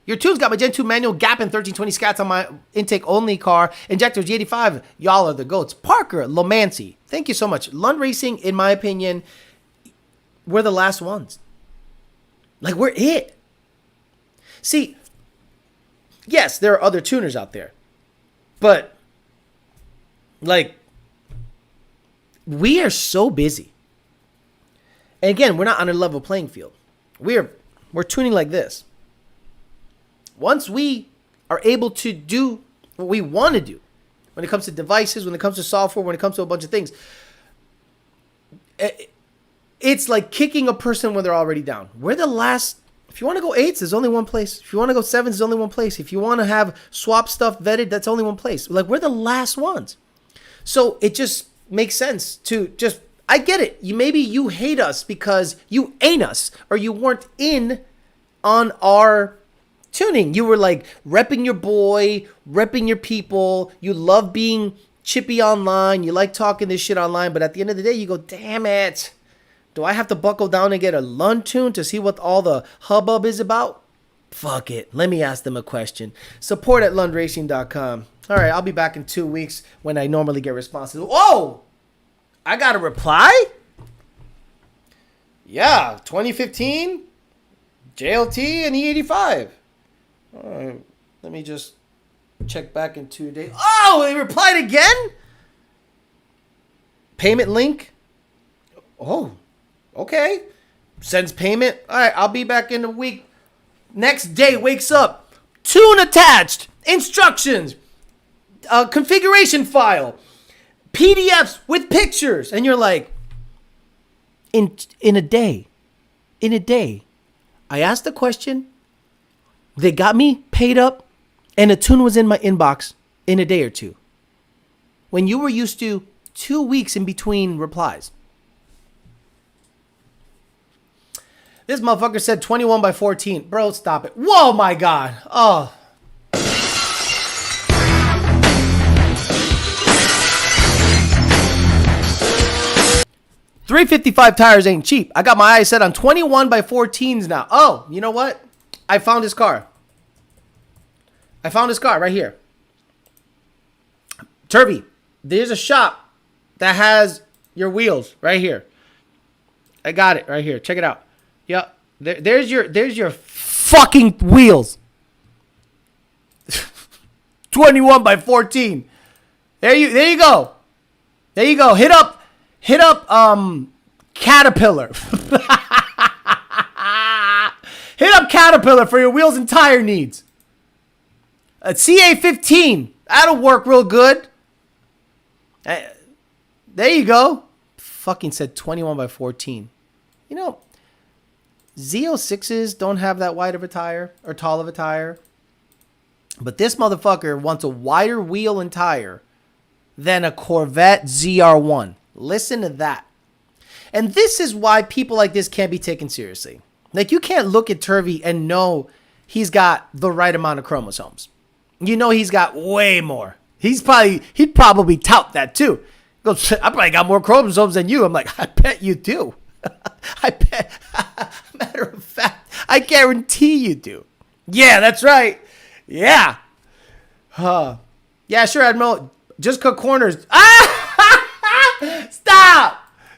A: Your tune's got my Gen 2 manual gap in 1320 scats on my intake only car. Injectors GT5. Y'all are the goats. Parker Lomancy. Thank you so much. Lund Racing, in my opinion, we're the last ones. Like, we're it. See, yes, there are other tuners out there. But, like, we are so busy. And again, we're not on a level playing field. We're tuning like this. once we are able to do what we want to do, when it comes to devices, when it comes to software, when it comes to a bunch of things, it's like kicking a person when they're already down. We're the last. If you want to go 8s, there's only one place. If you want to go 7s, there's only one place. If you want to have swap stuff vetted, that's only one place. Like, we're the last ones. So it just makes sense to just, I get it. Maybe you hate us because you ain't us, or you weren't in on our tuning. You were like repping your boy, repping your people. You love being chippy online. You like talking this shit online. But at the end of the day, you go, damn it. Do I have to buckle down and get a Lund tune to see what all the hubbub is about? Fuck it. Let me ask them a question. Support at lundracing.com. All right, I'll be back in 2 weeks when I normally get responses. Oh! I got a reply? Yeah, 2015, JLT, and E85. All right, let me just check back in 2 days. Oh, they replied again? Payment link? Oh. Okay. Sends payment. All right, I'll be back in a week. Next day, wakes up. Tune attached. Instructions. Configuration file. PDFs with pictures. And you're like, in a day. In a day. I asked a question. They got me paid up. And a tune was in my inbox in a day or two. When you were used to 2 weeks in between replies. This motherfucker said 21 by 14. Bro, stop it. Whoa, my God. Oh. $355 tires ain't cheap. I got my eyes set on 21 by 14s now. Oh, you know what? I found his car. I found his car right here. Turvey, there's a shop that has your wheels right here. I got it right here. Check it out. Yeah, there's your fucking wheels. 21 by 14. There you go. There you go. Hit up Caterpillar. Hit up Caterpillar for your wheels and tire needs. A CA15. That'll work real good. There you go. Fucking said 21 by 14. You know, Z06s don't have that wide of a tire or tall of a tire. But this motherfucker wants a wider wheel and tire than a Corvette ZR1. Listen to that. And this is why people like this can't be taken seriously. Like, you can't look at Turvey and know he's got the right amount of chromosomes. You know he's got way more. He'd probably tout that too. He goes, I probably got more chromosomes than you. I'm like, I bet you do. I bet. Matter of fact, I guarantee you do. Yeah, that's right. Yeah. Yeah, sure, Admiral. Just cut corners. Ah!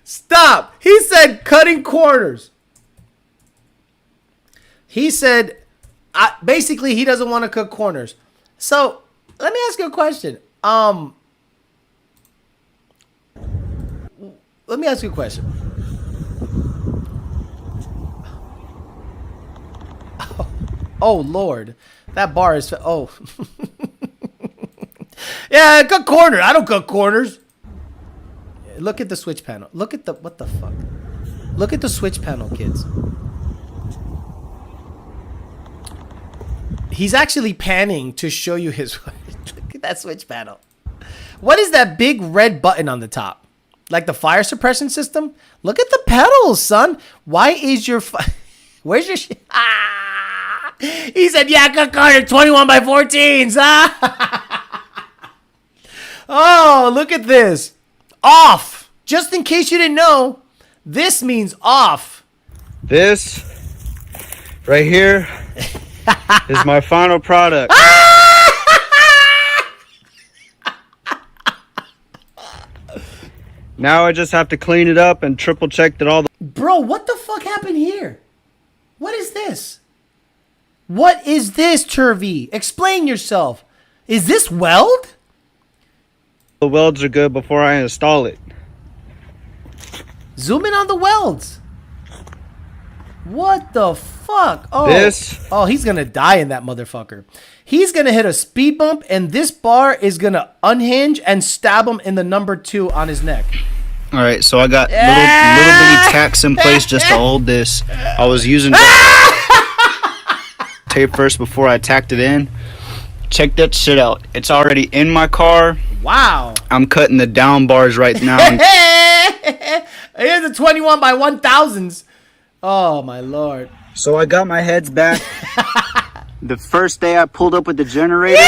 A: Stop. He said cutting corners. He said, basically, he doesn't want to cut corners. So, let me ask you a question. Let me ask you a question. Oh, Lord. That bar is... Oh. Yeah, cut corner. I don't cut corners. Look at the switch panel. Look at the... What the fuck? Look at the switch panel, kids. He's actually panning to show you his... Look at that switch panel. What is that big red button on the top? Like the fire suppression system? Look at the pedals, son. Why is your... Where's your... Ah! He said, yeah, cut corner 21 by 14s. Ah! Oh, look at this. Off. Just in case you didn't know, this means off.
F: This right here is my final product. Now I just have to clean it up and triple check that all the...
A: Bro, what the fuck happened here? What is this? What is this, Turvey? Explain yourself. Is this weld?
F: The welds are good before I install it.
A: Zoom in on the welds. What the fuck? Oh, oh, he's gonna die in that motherfucker. He's gonna hit a speed bump, and this bar is gonna unhinge and stab him in the number 2 on his neck.
F: All right, so I got little bitty tacks in place just to hold this. I was using tape first before I tacked it in. Check that shit out. It's already in my car.
A: Wow.
F: I'm cutting the down bars right now.
A: Here's a 21 by 1000s. Oh my lord.
F: So I got my heads back. The first day I pulled up with the generator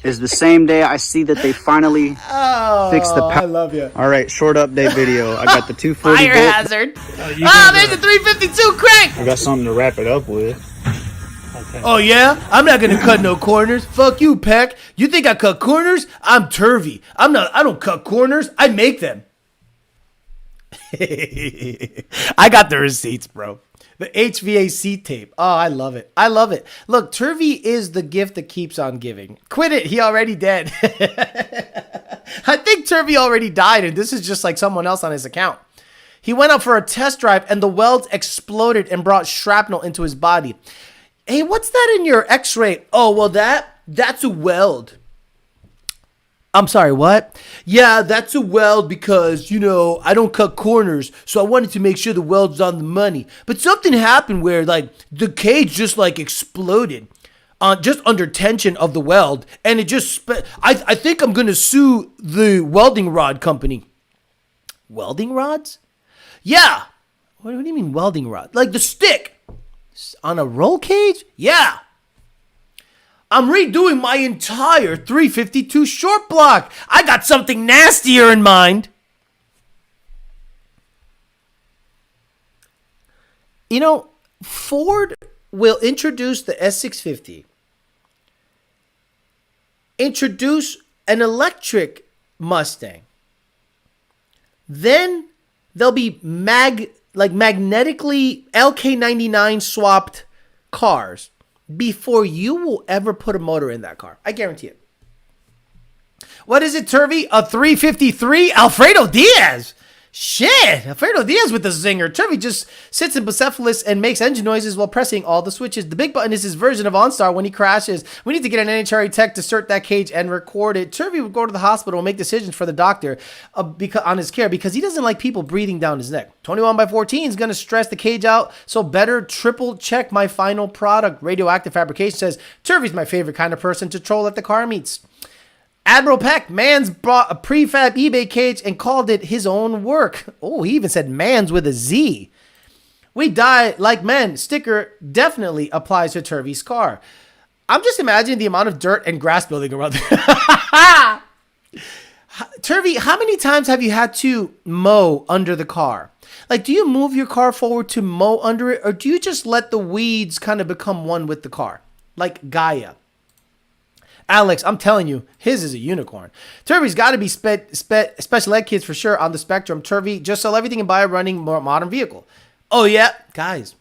F: is the same day I see that they finally fixed the
A: I love you.
F: All right, short update video. I got the 240
A: Fire
F: volt.
A: hazard. There's a 352 crank.
F: I got something to wrap it up with.
A: Okay. Oh yeah? I'm not gonna cut no corners. Fuck you, Peck. You think I cut corners? I'm turvy. I don't cut corners. I make them. I got the receipts, bro. The HVAC tape. Oh, I love it. I love it. Look, Turvy is the gift that keeps on giving. Quit it. He already dead. I think Turvy already died, and this is just like someone else on his account. He went up for a test drive, and the welds exploded and brought shrapnel into his body. Hey, what's that in your x-ray? Oh, well, that's a weld. I'm sorry, what? Yeah, that's a weld because, you know, I don't cut corners, so I wanted to make sure the weld's on the money. But something happened where, like, the cage just, like, exploded just under tension of the weld, and it just, I think I'm going to sue the welding rod company. Welding rods? Yeah. What do you mean welding rod? Like the stick on a roll cage? Yeah. I'm redoing my entire 352 short block. I got something nastier in mind. You know, Ford will introduce the S650. Introduce an electric Mustang. Then there'll be magnetically LK99 swapped cars before you will ever put a motor in that car. I guarantee it. What is it, Turvy? A 353? Alfredo Diaz. Shit. Alfredo Diaz with the zinger. Turvy just sits in Bucephalus and makes engine noises while pressing all the switches. The big button is his version of OnStar when he crashes. We need to get an NHRA tech to cert that cage and record it. Turvy would go to the hospital and make decisions for the doctor on his care because he doesn't like people breathing down his neck. 21 by 14 is going to stress the cage out, so better triple check my final product. Radioactive Fabrication says, Turvy's my favorite kind of person to troll at the car meets. Admiral Peck, Mans brought a prefab eBay cage and called it his own work. Oh, he even said Mans with a Z. We die like men sticker definitely applies to Turvy's car. I'm just imagining the amount of dirt and grass building around there. Turvy, how many times have you had to mow under the car? Like, do you move your car forward to mow under it, or do you just let the weeds kind of become one with the car? Like Gaia. Alex, I'm telling you, his is a unicorn. Turvy's got to be special ed kids for sure on the spectrum. Turvy, just sell everything and buy a running modern vehicle. Oh, yeah. Guys,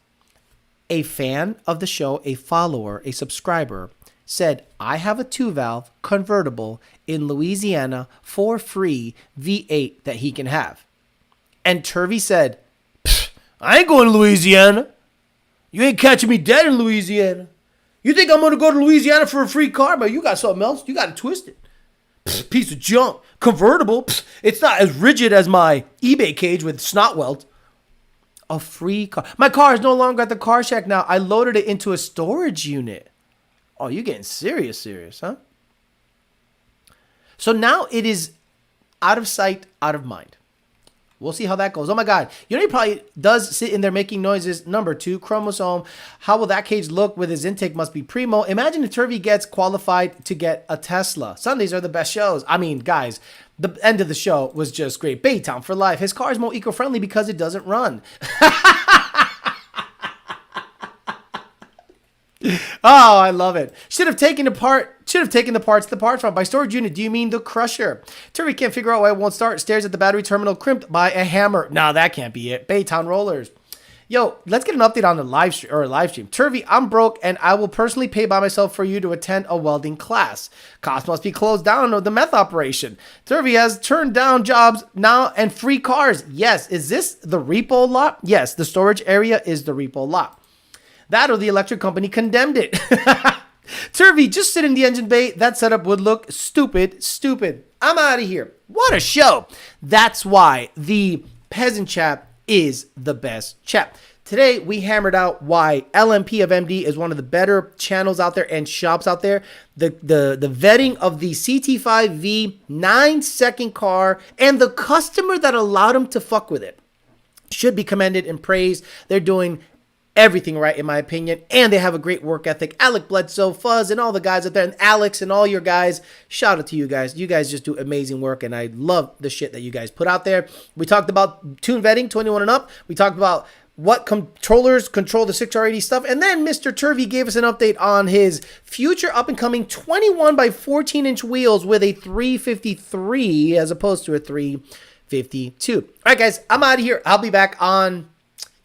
A: a fan of the show, a follower, a subscriber, said, I have a 2-valve convertible in Louisiana for free V8 that he can have. And Turvy said, I ain't going to Louisiana. You ain't catching me dead in Louisiana. You think I'm going to go to Louisiana for a free car? But you got something else. You got it twisted. Piece of junk. Convertible. It's not as rigid as my eBay cage with snot welds. A free car. My car is no longer at the car shack now. I loaded it into a storage unit. Oh, you're getting serious, huh? So now it is out of sight, out of mind. We'll see how that goes. Oh my God. You know, he probably does sit in there making noises. Number 2, chromosome. How will that cage look with his intake? Must be primo. Imagine if Turvy gets qualified to get a Tesla. Sundays are the best shows. I mean, guys, the end of the show was just great. Baytown for life. His car is more eco-friendly because it doesn't run. Oh, I love it. Should have taken the parts to the parts from. By storage unit, do you mean the crusher? Turvy can't figure out why it won't start. Stares at the battery terminal crimped by a hammer. No, that can't be it. Baytown Rollers. Yo, let's get an update on the live stream. Turvy, I'm broke and I will personally pay by myself for you to attend a welding class. Cost must be closed down of the meth operation. Turvy has turned down jobs now and free cars. Yes. Is this the repo lot? Yes, the storage area is the repo lot. That or the electric company condemned it. Turvey, just sit in the engine bay. That setup would look stupid. I'm out of here. What a show. That's why the Peasant Chat is the best chat. Today, we hammered out why LMP of MD is one of the better channels out there and shops out there. The vetting of the CT5V 9-second car and the customer that allowed him to fuck with it should be commended and praised. They're doing everything right, in my opinion, and they have a great work ethic. Alec Bledsoe, Fuzz, and all the guys out there, and Alex and all your guys, shout out to you guys. You guys just do amazing work, and I love the shit that you guys put out there. We talked about tune vetting, 21 and up. We talked about what controllers control the 6R80 stuff, and then Mr. Turvey gave us an update on his future up-and-coming 21 by 14-inch wheels with a 353 as opposed to a 352. All right, guys, I'm out of here. I'll be back on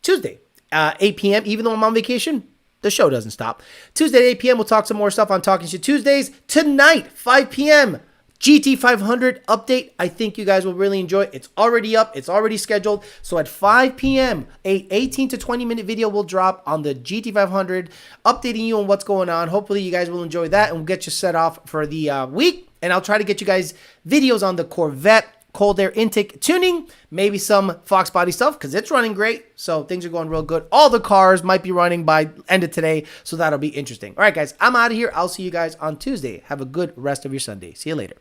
A: Tuesday. 8 p.m. Even though I'm on vacation, the show doesn't stop. Tuesday at 8 p.m. We'll talk some more stuff on Talking Shit Tuesdays. Tonight, 5 p.m. GT500 update. I think you guys will really enjoy it. It's already up. It's already scheduled. So at 5 p.m., a 18 to 20 minute video will drop on the GT500, updating you on what's going on. Hopefully you guys will enjoy that and we'll get you set off for the week. And I'll try to get you guys videos on the Corvette cold air intake tuning, maybe some Fox body stuff because it's running great. So things are going real good. All the cars might be running by end of today, so that'll be interesting. All right, guys, I'm out of here. I'll see you guys on Tuesday. Have a good rest of your Sunday. See you later.